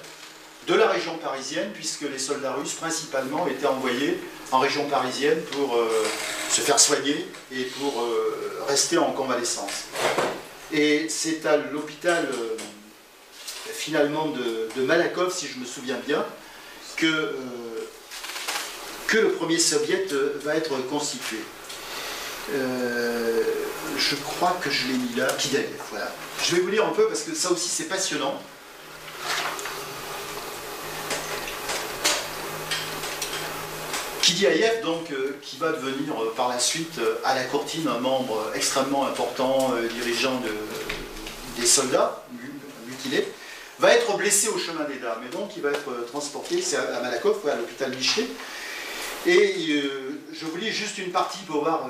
[SPEAKER 3] de la région parisienne, puisque les soldats russes principalement étaient envoyés en région parisienne pour se faire soigner et pour rester en convalescence. Et c'est à l'hôpital finalement de Malakoff, si je me souviens bien, que le premier soviet va être constitué. Je crois que je l'ai mis là, Kidaïev, voilà. Je vais vous lire un peu parce que ça aussi c'est passionnant. Kidaïev, donc, qui va devenir par la suite à la Courtine un membre extrêmement important, dirigeant des soldats mutilés, va être blessé au chemin des Dames, et donc il va être transporté à Malakoff, à l'hôpital Michelet. Et je vous lis juste une partie pour voir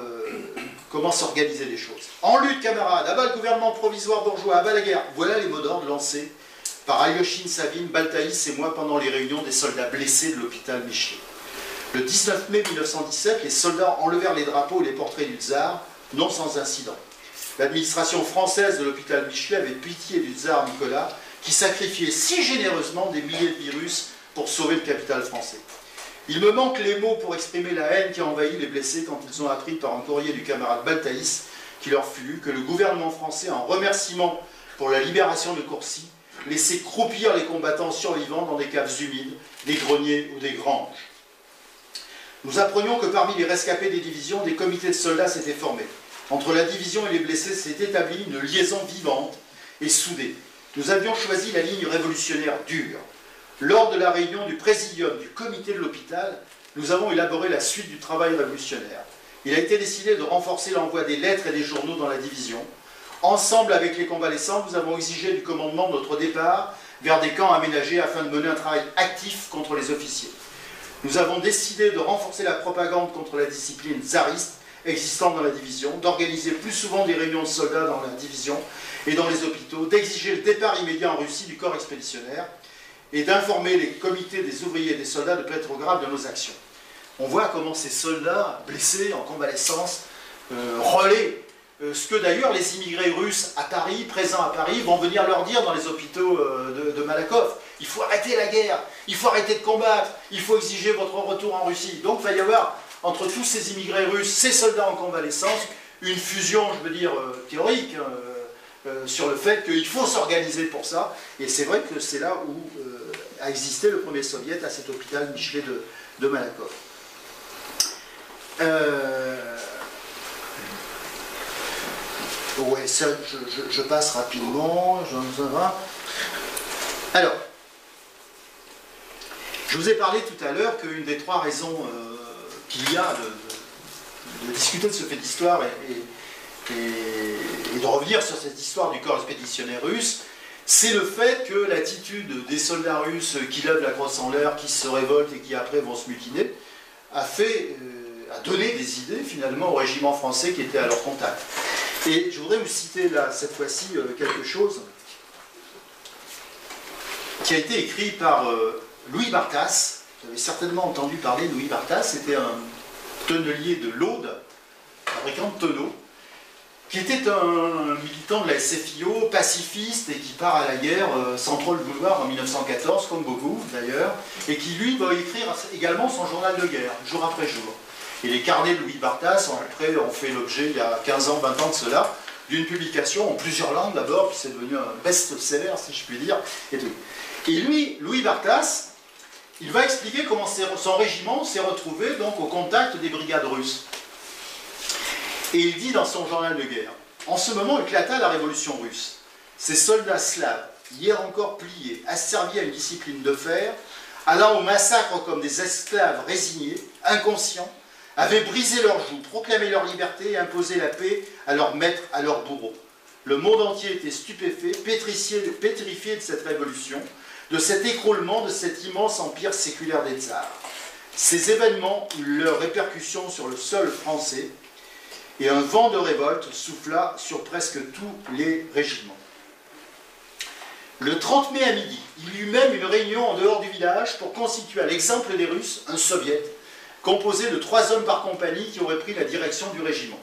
[SPEAKER 3] comment s'organiser les choses. En lutte, camarades, à bas le gouvernement provisoire bourgeois, à bas la guerre. Voilà les mots d'ordre lancés par Alyoshin, Savine, Baltaïs et moi pendant les réunions des soldats blessés de l'hôpital Michelet. Le 19 mai 1917, les soldats enlevèrent les drapeaux et les portraits du tsar, non sans incident. L'administration française de l'hôpital Michelet avait pitié du tsar Nicolas, qui sacrifiait si généreusement des milliers de virus pour sauver le capital français. Il me manque les mots pour exprimer la haine qui a envahi les blessés quand ils ont appris par un courrier du camarade Baltaïs, qui leur fut lu, que le gouvernement français, en remerciement pour la libération de Courcy, laissait croupir les combattants survivants dans des caves humides, des greniers ou des granges. Nous apprenions que parmi les rescapés des divisions, des comités de soldats s'étaient formés. Entre la division et les blessés s'est établie une liaison vivante et soudée. Nous avions choisi la ligne révolutionnaire dure. Lors de la réunion du présidium du comité de l'hôpital, nous avons élaboré la suite du travail révolutionnaire. Il a été décidé de renforcer l'envoi des lettres et des journaux dans la division. Ensemble avec les convalescents, nous avons exigé du commandement notre départ vers des camps aménagés afin de mener un travail actif contre les officiers. Nous avons décidé de renforcer la propagande contre la discipline tsariste existante dans la division, d'organiser plus souvent des réunions de soldats dans la division et dans les hôpitaux, d'exiger le départ immédiat en Russie du corps expéditionnaire et d'informer les comités des ouvriers et des soldats de Petrograd de nos actions. On voit comment ces soldats blessés en convalescence relaient ce que d'ailleurs les immigrés russes à Paris, présents à Paris, vont venir leur dire dans les hôpitaux de Malakoff. Il faut arrêter la guerre, il faut arrêter de combattre, il faut exiger votre retour en Russie. Donc il va y avoir, entre tous ces immigrés russes, ces soldats en convalescence, une fusion, je veux dire, théorique, sur le fait qu'il faut s'organiser pour ça. Et c'est vrai que c'est là où a existé le premier soviet, à cet hôpital Michelet de Malakoff. Ouais, ça, je passe rapidement. Alors, je vous ai parlé tout à l'heure qu'une des trois raisons qu'il y a de discuter de ce fait d'histoire et de revenir sur cette histoire du corps expéditionnaire russe, c'est le fait que l'attitude des soldats russes qui lèvent la crosse en l'air, qui se révoltent et qui après vont se mutiner, a donné des idées finalement au régiment français qui était à leur contact. Et je voudrais vous citer là, cette fois-ci, quelque chose qui a été écrit par Louis Barthas. Vous avez certainement entendu parler de Louis Barthas, c'était un tonnelier de l'Aude, fabricant de tonneaux, qui était un militant de la SFIO, pacifiste, et qui part à la guerre sans trop le vouloir en 1914, comme beaucoup d'ailleurs, et qui lui va écrire également son journal de guerre, jour après jour. Et les carnets de Louis Barthas, après, ont fait l'objet, il y a 15 ans, 20 ans de cela, d'une publication en plusieurs langues d'abord, puis c'est devenu un best-seller, si je puis dire, et tout. Et lui, Louis Barthas, il va expliquer comment son régiment s'est retrouvé donc au contact des brigades russes. Et il dit dans son journal de guerre, « En ce moment éclata la révolution russe. Ces soldats slaves, hier encore pliés, asservis à une discipline de fer, allant au massacre comme des esclaves résignés, inconscients, avaient brisé leurs joues, proclamé leur liberté et imposé la paix à leurs maîtres, à leurs bourreaux. Le monde entier était stupéfait, pétrifié de cette révolution, de cet écroulement de cet immense empire séculaire des tsars. Ces événements eurent leurs répercussions sur le sol français, et un vent de révolte souffla sur presque tous les régiments. Le 30 mai à midi, il y eut même une réunion en dehors du village pour constituer à l'exemple des Russes un soviet, composé de 3 hommes par compagnie qui auraient pris la direction du régiment.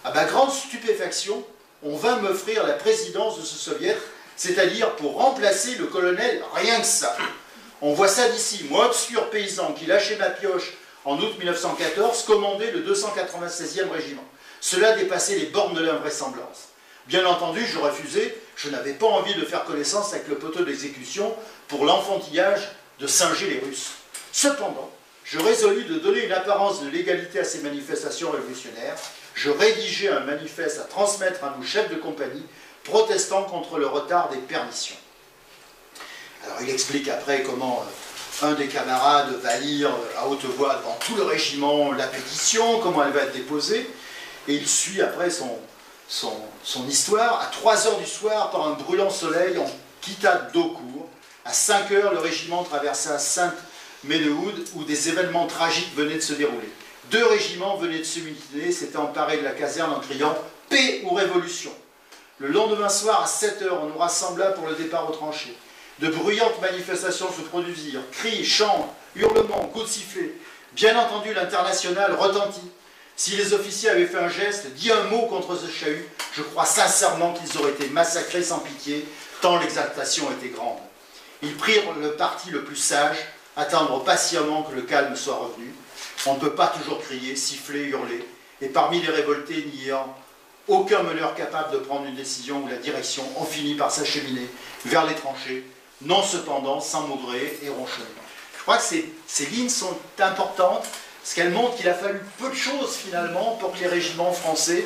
[SPEAKER 3] À ma grande stupéfaction, on vint m'offrir la présidence de ce soviet, c'est-à-dire pour remplacer le colonel, rien que ça. On voit ça d'ici, moi, obscur paysan qui lâchait ma pioche en août 1914, commandait le 296e régiment. Cela dépassait les bornes de l'invraisemblance. Bien entendu, je refusais, je n'avais pas envie de faire connaissance avec le poteau d'exécution pour l'enfantillage de singer les Russes. Cependant, je résolus de donner une apparence de légalité à ces manifestations révolutionnaires. Je rédigeai un manifeste à transmettre à nos chefs de compagnie, protestant contre le retard des permissions. Alors il explique après comment un des camarades va lire à haute voix devant tout le régiment la pétition, comment elle va être déposée, et il suit après son histoire. À 3 heures du soir, par un brûlant soleil, on quitta Daucourt. À 5 heures, le régiment traversa Sainte-Médéoude, où des événements tragiques venaient de se dérouler. 2 régiments venaient de se mutiner, s'étaient emparés de la caserne en criant « Paix ou révolution ». Le lendemain soir, à 7 heures, on nous rassembla pour le départ aux tranchées. De bruyantes manifestations se produisirent, cris, chants, hurlements, coups de sifflet. Bien entendu, l'international retentit. Si les officiers avaient fait un geste, dit un mot contre ce chahut, je crois sincèrement qu'ils auraient été massacrés sans pitié, tant l'exaltation était grande. Ils prirent le parti le plus sage, attendre patiemment que le calme soit revenu. On ne peut pas toujours crier, siffler, hurler, et parmi les révoltés n'ayant aucun meneur capable de prendre une décision ou la direction, on finit par s'acheminer vers les tranchées, non cependant sans maugréer et ronchonner. Je crois que ces lignes sont importantes, parce qu'elles montrent qu'il a fallu peu de choses finalement pour que les régiments français,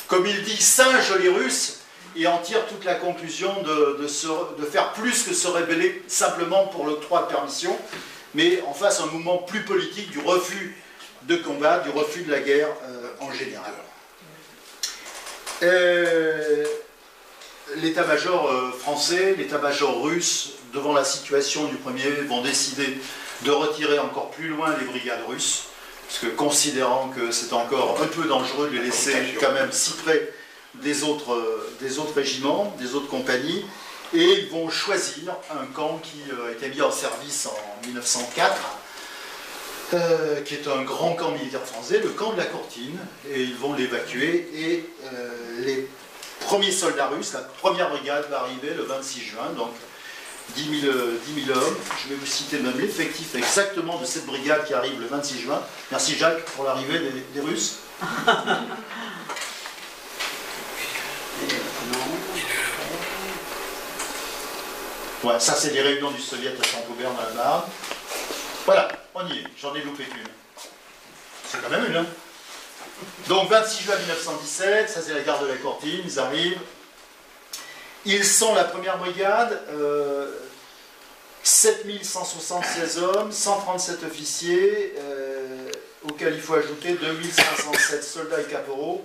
[SPEAKER 3] comme il dit, singent les Russes et en tirent toute la conclusion de faire plus que se rebeller simplement pour l'octroi de permission, mais en face un mouvement plus politique du refus de combat, du refus de la guerre en général. L'état-major français, l'état-major russe, devant la situation du premier, vont décider de retirer encore plus loin les brigades russes, parce que considérant que c'est encore un peu dangereux de les laisser quand même si près des autres régiments, des autres compagnies, et ils vont choisir un camp qui a été mis en service en 1904, qui est un grand camp militaire français, le camp de la Courtine, et ils vont l'évacuer, et les premiers soldats russes, la première brigade va arriver le 26 juin, donc 10 000 hommes. Je vais vous citer même l'effectif exactement de cette brigade qui arrive le 26 juin. Merci Jacques pour l'arrivée des Russes. Ouais, ça c'est des réunions du Soviet à Saint-Aubert dans la Marne. Voilà, on y est, j'en ai loupé une. C'est quand même une, hein. Donc 26 juin 1917, ça c'est la gare de la Courtine, ils arrivent. Ils sont la première brigade, 7176 hommes, 137 officiers, auxquels il faut ajouter 2507 soldats et caporaux,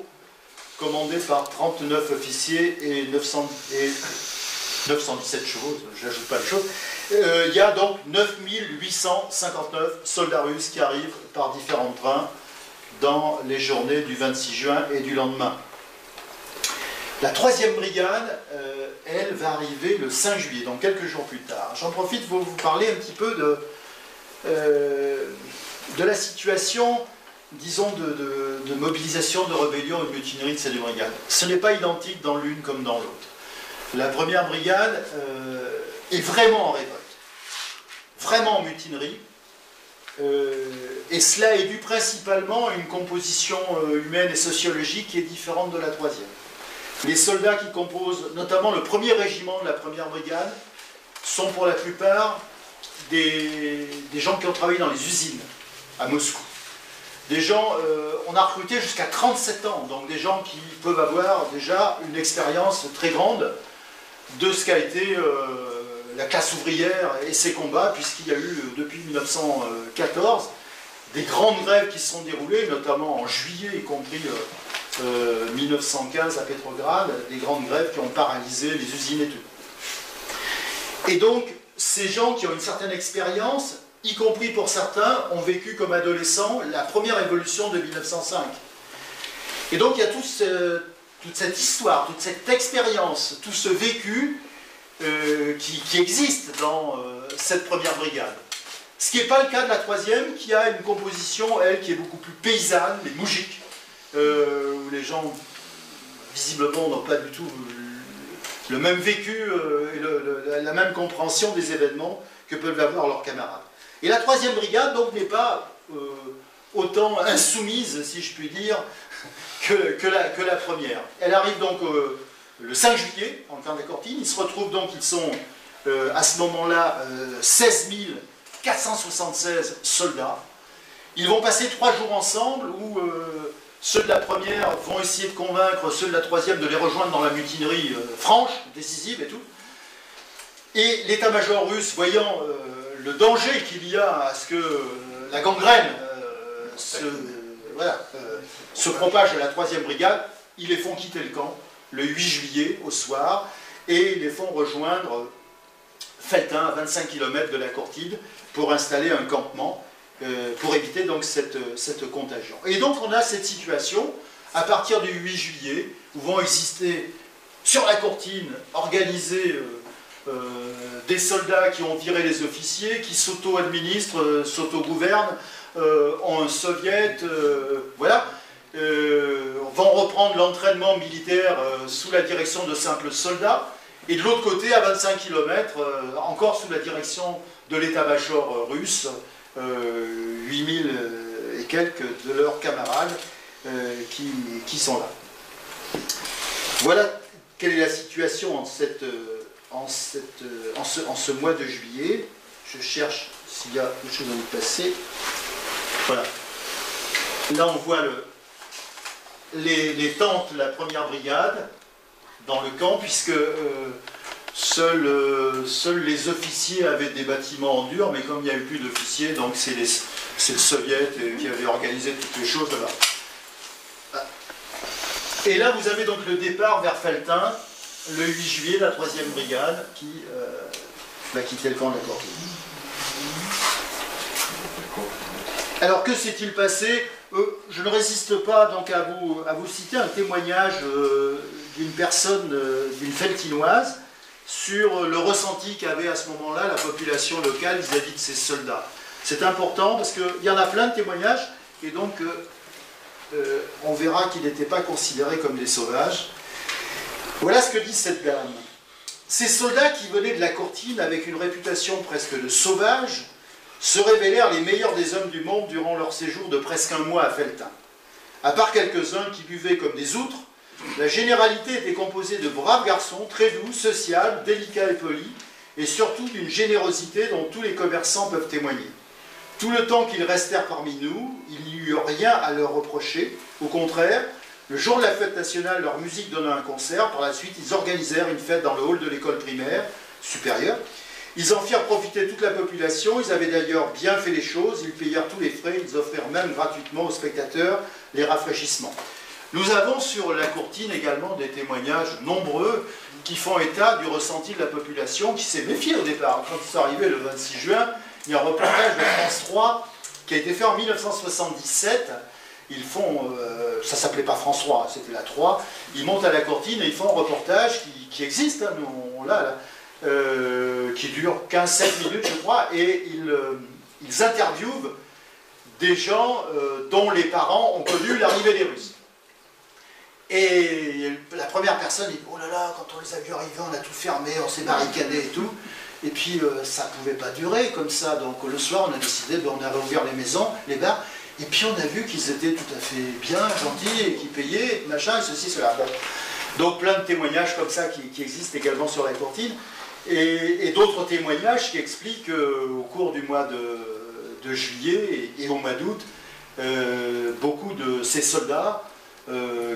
[SPEAKER 3] commandés par 39 officiers et 917 chevaux, j'ajoute pas de choses. Il y a donc 9859 soldats russes qui arrivent par différents trains dans les journées du 26 juin et du lendemain. La 3e brigade, elle, va arriver le 5 juillet, donc quelques jours plus tard. J'en profite pour vous parler un petit peu de la situation, disons, de mobilisation, de rébellion et de mutinerie de ces 2 brigades. Ce n'est pas identique dans l'une comme dans l'autre. La 1re brigade est vraiment en révolte, vraiment en mutinerie, et cela est dû principalement à une composition humaine et sociologique qui est différente de la 3e. Les soldats qui composent, notamment le 1er régiment de la 1re brigade, sont pour la plupart des gens qui ont travaillé dans les usines à Moscou. Des gens, on a recruté jusqu'à 37 ans, donc des gens qui peuvent avoir déjà une expérience très grande de ce qu'a été la classe ouvrière et ses combats, puisqu'il y a eu depuis 1914 des grandes grèves qui se sont déroulées, notamment en juillet, y compris 1915 à Pétrograd, des grandes grèves qui ont paralysé les usines et tout. Et donc, ces gens qui ont une certaine expérience, y compris pour certains, ont vécu comme adolescents la première révolution de 1905. Et donc, il y a toute cette histoire, toute cette expérience, tout ce vécu qui existe dans cette 1re brigade. Ce qui n'est pas le cas de la 3e, qui a une composition, elle, qui est beaucoup plus paysanne, les moujiks, où les gens, visiblement, n'ont pas du tout le même vécu et la même compréhension des événements que peuvent avoir leurs camarades. Et la 3e brigade, donc, n'est pas autant insoumise, si je puis dire, que la première. Elle arrive donc le 5 juillet, en camp de la Courtine. Ils se retrouvent donc, ils sont à ce moment-là 16 476 soldats. Ils vont passer 3 jours ensemble où ceux de la première vont essayer de convaincre ceux de la 3e de les rejoindre dans la mutinerie franche, décisive et tout. Et l'état-major russe, voyant le danger qu'il y a à ce que la gangrène se propage à la 3e brigade, ils les font quitter le camp le 8 juillet au soir et ils les font rejoindre Felletin, à 25 km de la Courtine, pour installer un campement pour éviter donc cette contagion. Et donc on a cette situation à partir du 8 juillet où vont exister sur la Courtine organisés des soldats qui ont viré les officiers, qui s'auto-administrent, s'auto-gouvernent, ont un soviet, voilà, vont reprendre l'entraînement militaire sous la direction de simples soldats, et de l'autre côté, à 25 km, encore sous la direction de l'état-major russe, 8000 et quelques de leurs camarades qui sont là. Voilà quelle est la situation en ce mois de juillet. Je cherche s'il y a autre chose à vous passer. Voilà. Là, on voit les tentes de la 1re brigade dans le camp, puisque seuls les officiers avaient des bâtiments en dur, mais comme il n'y a eu plus d'officiers, donc c'est le soviet qui avait organisé toutes les choses là-bas. Et là, vous avez donc le départ vers Felletin, le 8 juillet, la 3e brigade, qui va quitter le camp de la Courtine. Alors, que s'est-il passé? Je ne résiste pas donc à vous citer un témoignage d'une personne, d'une Felletinoise, sur le ressenti qu'avait à ce moment-là la population locale vis-à-vis de ces soldats. C'est important parce qu'il y en a plein de témoignages, et donc on verra qu'ils n'étaient pas considérés comme des sauvages. Voilà ce que dit cette dame. Ces soldats qui venaient de la Courtine avec une réputation presque de sauvages se révélèrent les meilleurs des hommes du monde durant leur séjour de presque un mois à Felletin. À part quelques-uns qui buvaient comme des outres, la généralité était composée de braves garçons, très doux, sociables, délicats et polis, et surtout d'une générosité dont tous les commerçants peuvent témoigner. Tout le temps qu'ils restèrent parmi nous, il n'y eut rien à leur reprocher. Au contraire, le jour de la fête nationale, leur musique donna un concert. Par la suite, ils organisèrent une fête dans le hall de l'école primaire supérieure. Ils en firent profiter toute la population. Ils avaient d'ailleurs bien fait les choses. Ils payèrent tous les frais. Ils offrirent même gratuitement aux spectateurs les rafraîchissements. Nous avons sur la Courtine également des témoignages nombreux qui font état du ressenti de la population qui s'est méfiée au départ. Quand ils sont arrivés le 26 juin, il y a un reportage de France 3 qui a été fait en 1977. Ils font, ça s'appelait pas France 3, c'était la 3. Ils montent à la Courtine et ils font un reportage qui existe, hein, nous, on l'a là, qui dure 15-7 minutes, je crois, et ils interviewent des gens dont les parents ont connu l'arrivée des Russes. Et la première personne dit « Oh là là, quand on les a vus arriver, on a tout fermé, on s'est barricadé et tout. » Et puis ça ne pouvait pas durer comme ça. Donc le soir, on a décidé, on a réouvert les maisons, les bars. Et puis on a vu qu'ils étaient tout à fait bien, gentils, et qu'ils payaient, machin, et ceci, cela. Bon. Donc plein de témoignages comme ça qui existent également sur la Courtine. Et d'autres témoignages qui expliquent qu'au cours du mois de juillet et au mois d'août, beaucoup de ces soldats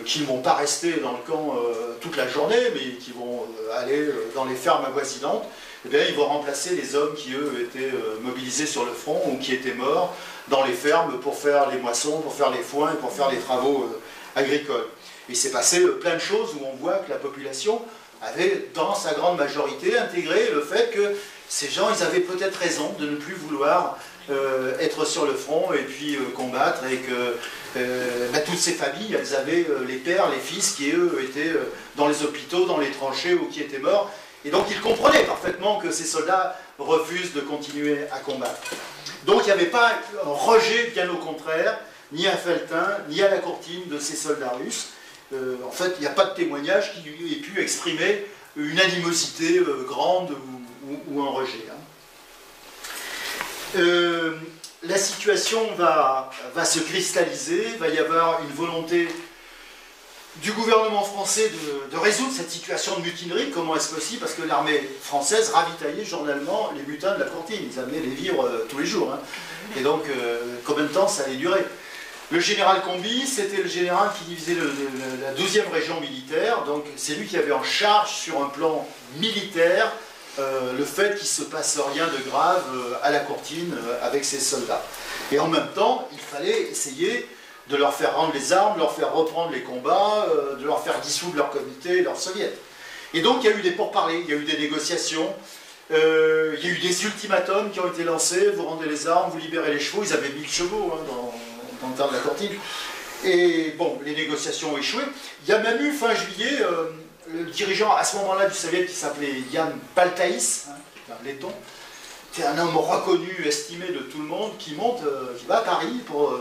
[SPEAKER 3] qui ne vont pas rester dans le camp toute la journée, mais qui vont aller dans les fermes avoisinantes, eh bien, ils vont remplacer les hommes qui, eux, étaient mobilisés sur le front ou qui étaient morts dans les fermes pour faire les moissons, pour faire les foins et pour faire les travaux agricoles. Il s'est passé plein de choses où on voit que la population avait, dans sa grande majorité, intégré le fait que ces gens, ils avaient peut-être raison de ne plus vouloir être sur le front et puis combattre, et que toutes ces familles, elles avaient les pères, les fils qui, eux, étaient dans les hôpitaux, dans les tranchées ou qui étaient morts. Et donc ils comprenaient parfaitement que ces soldats refusent de continuer à combattre. Donc il n'y avait pas un rejet, bien au contraire, ni à Felletin, ni à la Courtine de ces soldats russes. En fait, il n'y a pas de témoignage qui ait pu exprimer une animosité grande ou un rejet. La situation va se cristalliser, il va y avoir une volonté du gouvernement français de résoudre cette situation de mutinerie. Comment est-ce possible? Parce que l'armée française ravitaillait journellement les mutins de la Courtine, ils amenaient les vivres tous les jours. Et donc, combien de temps ça allait durer? Le général Combis, c'était le général qui divisait la 12e région militaire, donc c'est lui qui avait en charge sur un plan militaire le fait qu'il ne se passe rien de grave à la Courtine avec ses soldats. Et en même temps, il fallait essayer de leur faire rendre les armes, de leur faire reprendre les combats, de leur faire dissoudre leur comité, leur soviet. Et donc il y a eu des pourparlers, il y a eu des négociations, il y a eu des ultimatums qui ont été lancés, vous rendez les armes, vous libérez les chevaux, ils avaient 1000 chevaux dans le temps de la Courtine. Et bon, les négociations ont échoué. Il y a même eu, fin juillet, le dirigeant à ce moment-là du Soviet qui s'appelait Jan Baltaïs, qui était un letton, qui est un homme reconnu, estimé de tout le monde, qui va à Paris pour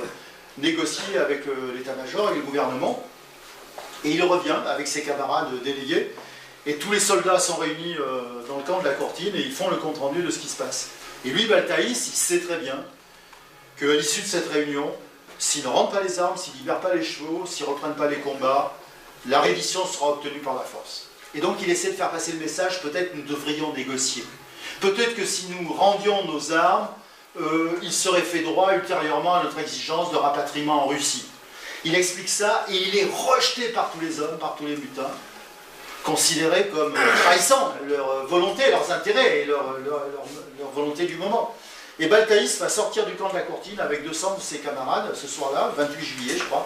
[SPEAKER 3] négocier avec l'état-major et le gouvernement. Et il revient avec ses camarades délégués, et tous les soldats sont réunis dans le camp de la Courtine et ils font le compte-rendu de ce qui se passe. Et lui, Baltaïs, il sait très bien qu'à l'issue de cette réunion, s'ils ne rendent pas les armes, s'ils ne libèrent pas les chevaux, s'ils ne reprennent pas les combats, la reddition sera obtenue par la force. Et donc il essaie de faire passer le message, peut-être nous devrions négocier. Peut-être que si nous rendions nos armes, il serait fait droit ultérieurement à notre exigence de rapatriement en Russie. Il explique ça et il est rejeté par tous les hommes, par tous les mutins, considéré comme trahissant leur volonté, leurs intérêts et leur volonté du moment. Et Baltaïs va sortir du camp de la Courtine avec 200 de ses camarades ce soir-là, 28 juillet je crois,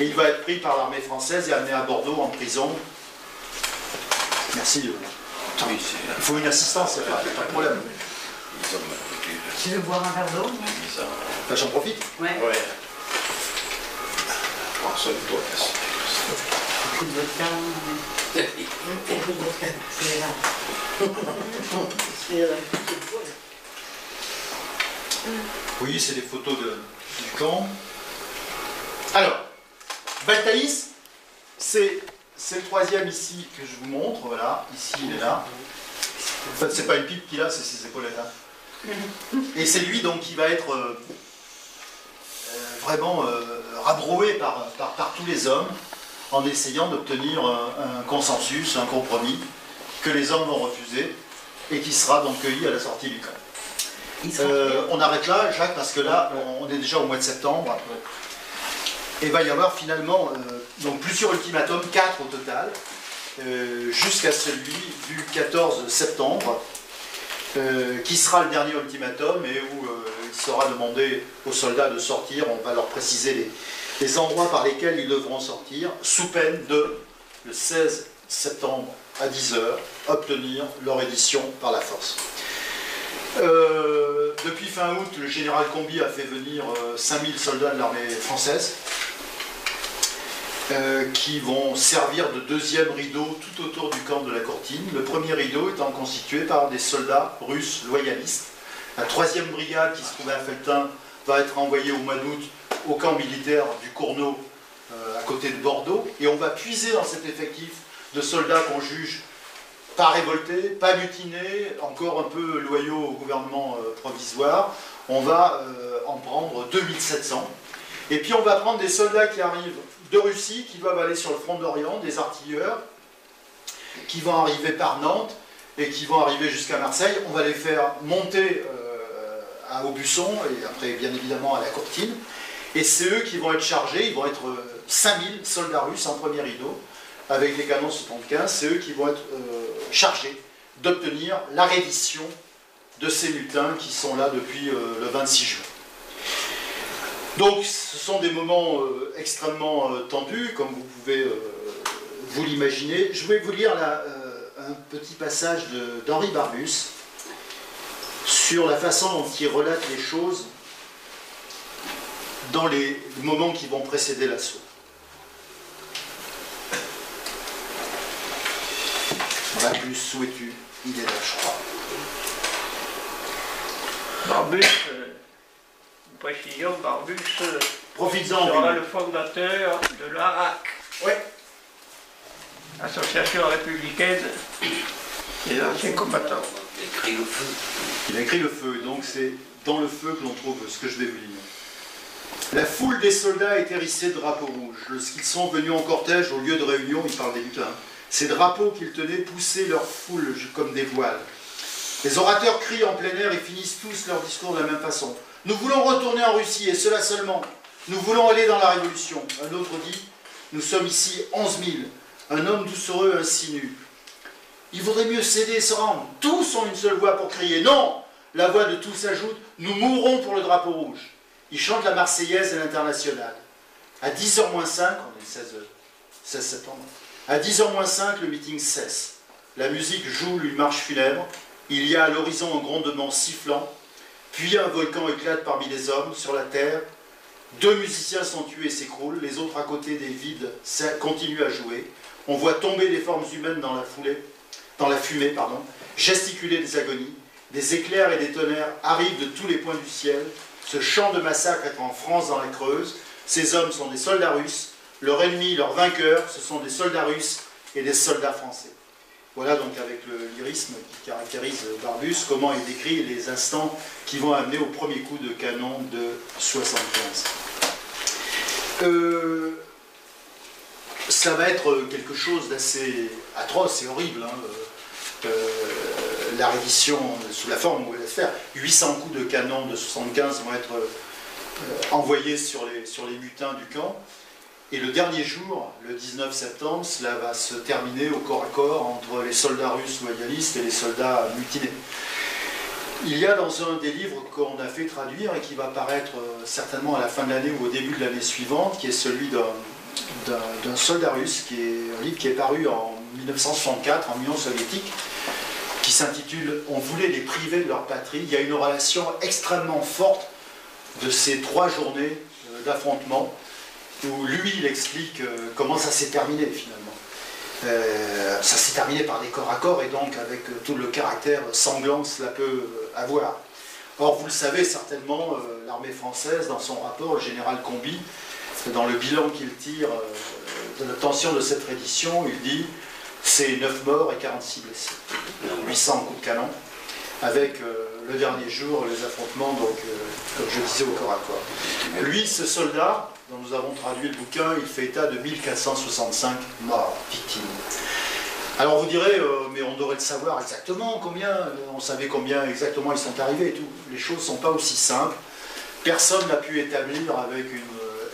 [SPEAKER 3] et il va être pris par l'armée française et amené à Bordeaux en prison. Merci. Il faut une assistance, pas de problème.
[SPEAKER 5] Tu veux boire un verre d'eau?
[SPEAKER 3] Enfin, j'en profite.
[SPEAKER 5] Ouais.
[SPEAKER 1] Coup
[SPEAKER 5] de vodka. Coup de vodka. C'est là.
[SPEAKER 3] Oui, c'est des photos du camp. Alors, Baltaïs, c'est le troisième ici que je vous montre. Voilà, ici il est là. En fait, c'est pas une pipe qu'il a, c'est ses épaulettes là. Et c'est lui donc qui va être vraiment rabroué par tous les hommes en essayant d'obtenir un consensus, un compromis que les hommes vont refuser et qui sera donc cueilli à la sortie du camp. On arrête là, Jacques, parce que là, on est déjà au mois de septembre. Et il va y avoir finalement donc plusieurs ultimatums, 4 au total, jusqu'à celui du 14 septembre, qui sera le dernier ultimatum et où il sera demandé aux soldats de sortir. On va leur préciser les endroits par lesquels ils devront sortir, sous peine de, le 16 septembre à 10 h, obtenir leur édition par la force. Depuis fin août, le général Combis a fait venir 5000 soldats de l'armée française qui vont servir de deuxième rideau tout autour du camp de la Courtine. Le premier rideau étant constitué par des soldats russes loyalistes. La 3e brigade qui se trouvait à Felletin va être envoyée au mois d'août au camp militaire du Cournot à côté de Bordeaux. Et on va puiser dans cet effectif de soldats qu'on juge pas révoltés, pas mutinés, encore un peu loyaux au gouvernement provisoire. On va en prendre 2700. Et puis on va prendre des soldats qui arrivent de Russie, qui doivent aller sur le front d'Orient, des artilleurs, qui vont arriver par Nantes et qui vont arriver jusqu'à Marseille. On va les faire monter à Aubusson et après bien évidemment à la Courtine. Et c'est eux qui vont être chargés, ils vont être 5000 soldats russes en premier rideau, avec des canons 75, c'est eux qui vont être chargés d'obtenir la reddition de ces mutins qui sont là depuis le 26 juin. Donc ce sont des moments extrêmement tendus, comme vous pouvez vous l'imaginer. Je vais vous lire là, un petit passage d'Henri Barbusse sur la façon dont il relate les choses dans les moments qui vont précéder l'assaut. Barbusse, où es-tu? Il est là, je crois.
[SPEAKER 6] Barbusse, précision, Barbusse
[SPEAKER 3] Profites-en.
[SPEAKER 6] sera le fondateur de l'ARAC.
[SPEAKER 3] Oui.
[SPEAKER 6] Association républicaine des anciens combattants.
[SPEAKER 2] Écrit le feu.
[SPEAKER 3] Il a écrit le feu, donc c'est dans le feu que l'on trouve ce que je vais vous lire. La foule des soldats est hérissée de drapeaux rouges. Lorsqu'ils sont venus en cortège au lieu de réunion, il parle des lutins, ces drapeaux qu'ils tenaient poussaient leur foule comme des voiles. Les orateurs crient en plein air et finissent tous leur discours de la même façon. Nous voulons retourner en Russie, et cela seulement. Nous voulons aller dans la Révolution. Un autre dit, nous sommes ici 11 000. Un homme doucereux insinue. Il vaudrait mieux céder et se rendre. Tous ont une seule voix pour crier. Non! La voix de tous ajoute, nous mourrons pour le drapeau rouge. Ils chantent la Marseillaise et l'Internationale. À 10h moins 5, on est 16 septembre, à 10h moins 5, le meeting cesse. La musique joue une marche funèbre. Il y a à l'horizon un grondement sifflant. Puis un volcan éclate parmi les hommes, sur la terre. 2 musiciens sont tués et s'écroulent. Les autres à côté des vides continuent à jouer. On voit tomber des formes humaines dans la fumée, gesticuler des agonies. Des éclairs et des tonnerres arrivent de tous les points du ciel. Ce champ de massacre est en France dans la Creuse. Ces hommes sont des soldats russes. Leur ennemi, leur vainqueur, ce sont des soldats russes et des soldats français. Voilà donc avec le lyrisme qui caractérise Barbus, comment il décrit les instants qui vont amener au premier coup de canon de 75. Ça va être quelque chose d'assez atroce et horrible. La reddition sous la forme où elle va se faire. 800 coups de canon de 75 vont être envoyés sur les mutins du camp. Et le dernier jour, le 19 septembre, cela va se terminer au corps à corps entre les soldats russes loyalistes et les soldats mutinés. Il y a dans un des livres qu'on a fait traduire et qui va paraître certainement à la fin de l'année ou au début de l'année suivante, qui est celui d'un soldat russe, qui est un livre qui est paru en 1964 en Union soviétique, qui s'intitule « On voulait les priver de leur patrie ». Il y a une relation extrêmement forte de ces 3 journées d'affrontement, où lui, il explique comment ça s'est terminé finalement. Ça s'est terminé par des corps à corps et donc avec tout le caractère sanglant que cela peut avoir. Or, vous le savez certainement, l'armée française, dans son rapport, le général Comby, dans le bilan qu'il tire de l'obtention de cette reddition, il dit c'est 9 morts et 46 blessés. 800 coups de canon, avec le dernier jour, les affrontements, donc, comme je disais, au corps à corps. Lui, ce soldat, dont nous avons traduit le bouquin, il fait état de 1465 morts, victimes. Alors vous direz, mais on devrait le savoir exactement combien, on savait combien exactement ils sont arrivés et tout. Les choses ne sont pas aussi simples. Personne n'a pu établir avec une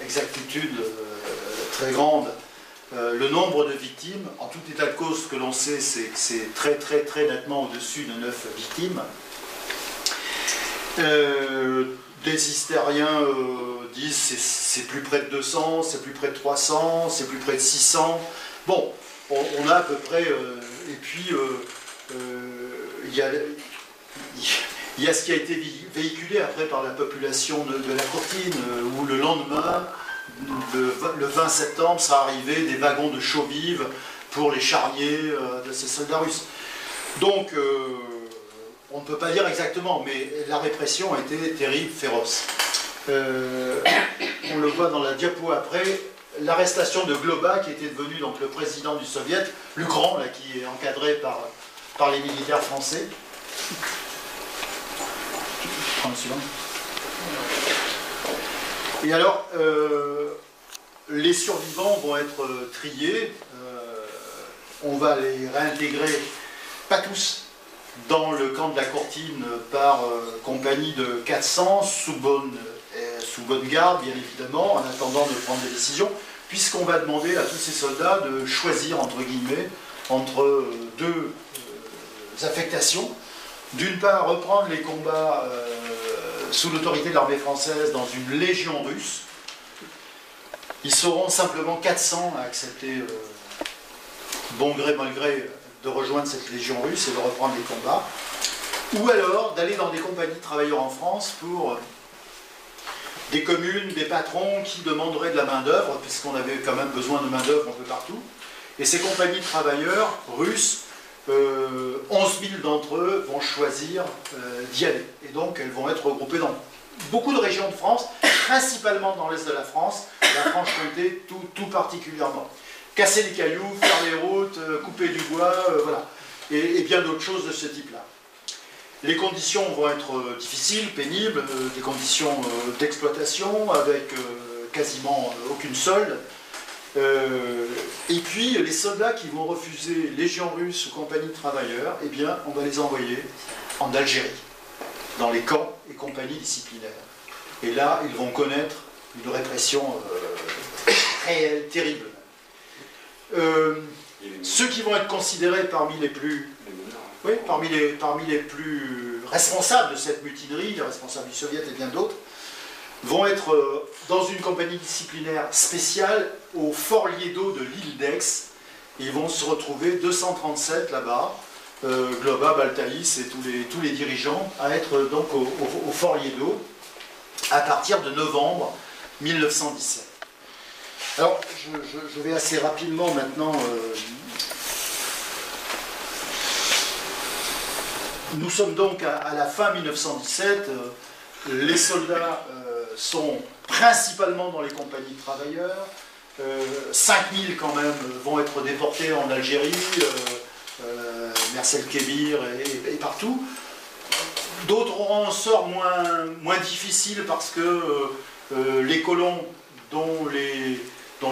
[SPEAKER 3] exactitude très grande le nombre de victimes. En tout état de cause, ce que l'on sait, c'est que c'est très très très nettement au-dessus de 9 victimes. Des hystériens disent c'est plus près de 200, c'est plus près de 300, c'est plus près de 600. Bon, on a à peu près... et puis, il y a ce qui a été véhiculé après par la population de la Courtine, où le lendemain, le 20 septembre, ça arrivait des wagons de chaux vives pour les charniers de ces soldats russes. Donc, on ne peut pas dire exactement, mais la répression a été terrible, féroce. On le voit dans la diapo après, l'arrestation de Globa, qui était devenu donc le président du Soviet, le grand, là, qui est encadré par les militaires français. Je prends le suivant. Et alors, les survivants vont être triés, on va les réintégrer, pas tous, dans le camp de la Courtine par compagnie de 400, sous bonne garde, bien évidemment, en attendant de prendre des décisions, puisqu'on va demander à tous ces soldats de choisir, entre guillemets, entre 2 affectations. D'une part, reprendre les combats sous l'autorité de l'armée française dans une légion russe. Ils seront simplement 400 à accepter, bon gré mal gré, de rejoindre cette légion russe et de reprendre les combats. Ou alors d'aller dans des compagnies de travailleurs en France pour des communes, des patrons qui demanderaient de la main-d'œuvre, puisqu'on avait quand même besoin de main-d'œuvre un peu partout. Et ces compagnies de travailleurs russes, 11 000 d'entre eux vont choisir d'y aller. Et donc elles vont être regroupées beaucoup de régions de France, principalement dans l'est de la France, la Franche-Comté tout particulièrement. Casser les cailloux, faire les routes, couper du bois, voilà, et bien d'autres choses de ce type-là. Les conditions vont être difficiles, pénibles, des conditions d'exploitation avec quasiment aucune solde. Et puis les soldats qui vont refuser Légion russe ou compagnie de travailleurs, eh bien on va les envoyer en Algérie, dans les camps et compagnies disciplinaires. Et là, ils vont connaître une répression réelle, terrible. Ceux qui vont être considérés parmi les plus... Oui, parmi les plus responsables de cette mutinerie, les responsables du Soviet et bien d'autres, vont être dans une compagnie disciplinaire spéciale au Fort Liedo de l'île d'Aix. Ils vont se retrouver 237 là-bas, Globa, Baltaïs et tous les dirigeants, à être donc au Fort Liedo à partir de novembre 1917. Alors, je vais assez rapidement maintenant... Nous sommes donc à la fin 1917, les soldats sont principalement dans les compagnies de travailleurs, 5000 quand même vont être déportés en Algérie, Mersel Kébir et partout. D'autres auront un sort moins difficile parce que les colons dont les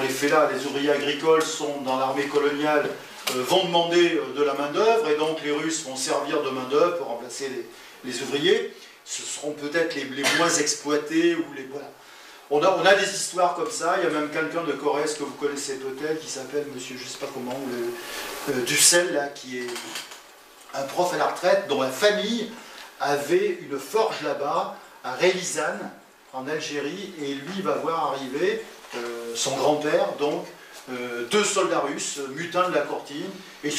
[SPEAKER 3] fellahs, les ouvriers agricoles sont dans l'armée coloniale, vont demander de la main-d'œuvre et donc les Russes vont servir de main-d'œuvre pour remplacer les ouvriers. Ce seront peut-être les moins exploités ou les. Voilà. On a des histoires comme ça. Il y a même quelqu'un de Corrèze que vous connaissez peut-être qui s'appelle monsieur, je ne sais pas comment, Dussel, là, qui est un prof à la retraite dont la famille avait une forge là-bas à Rélisane en Algérie et lui va voir arriver son grand-père donc. 2 soldats russes, mutins de la Courtine, et ils sont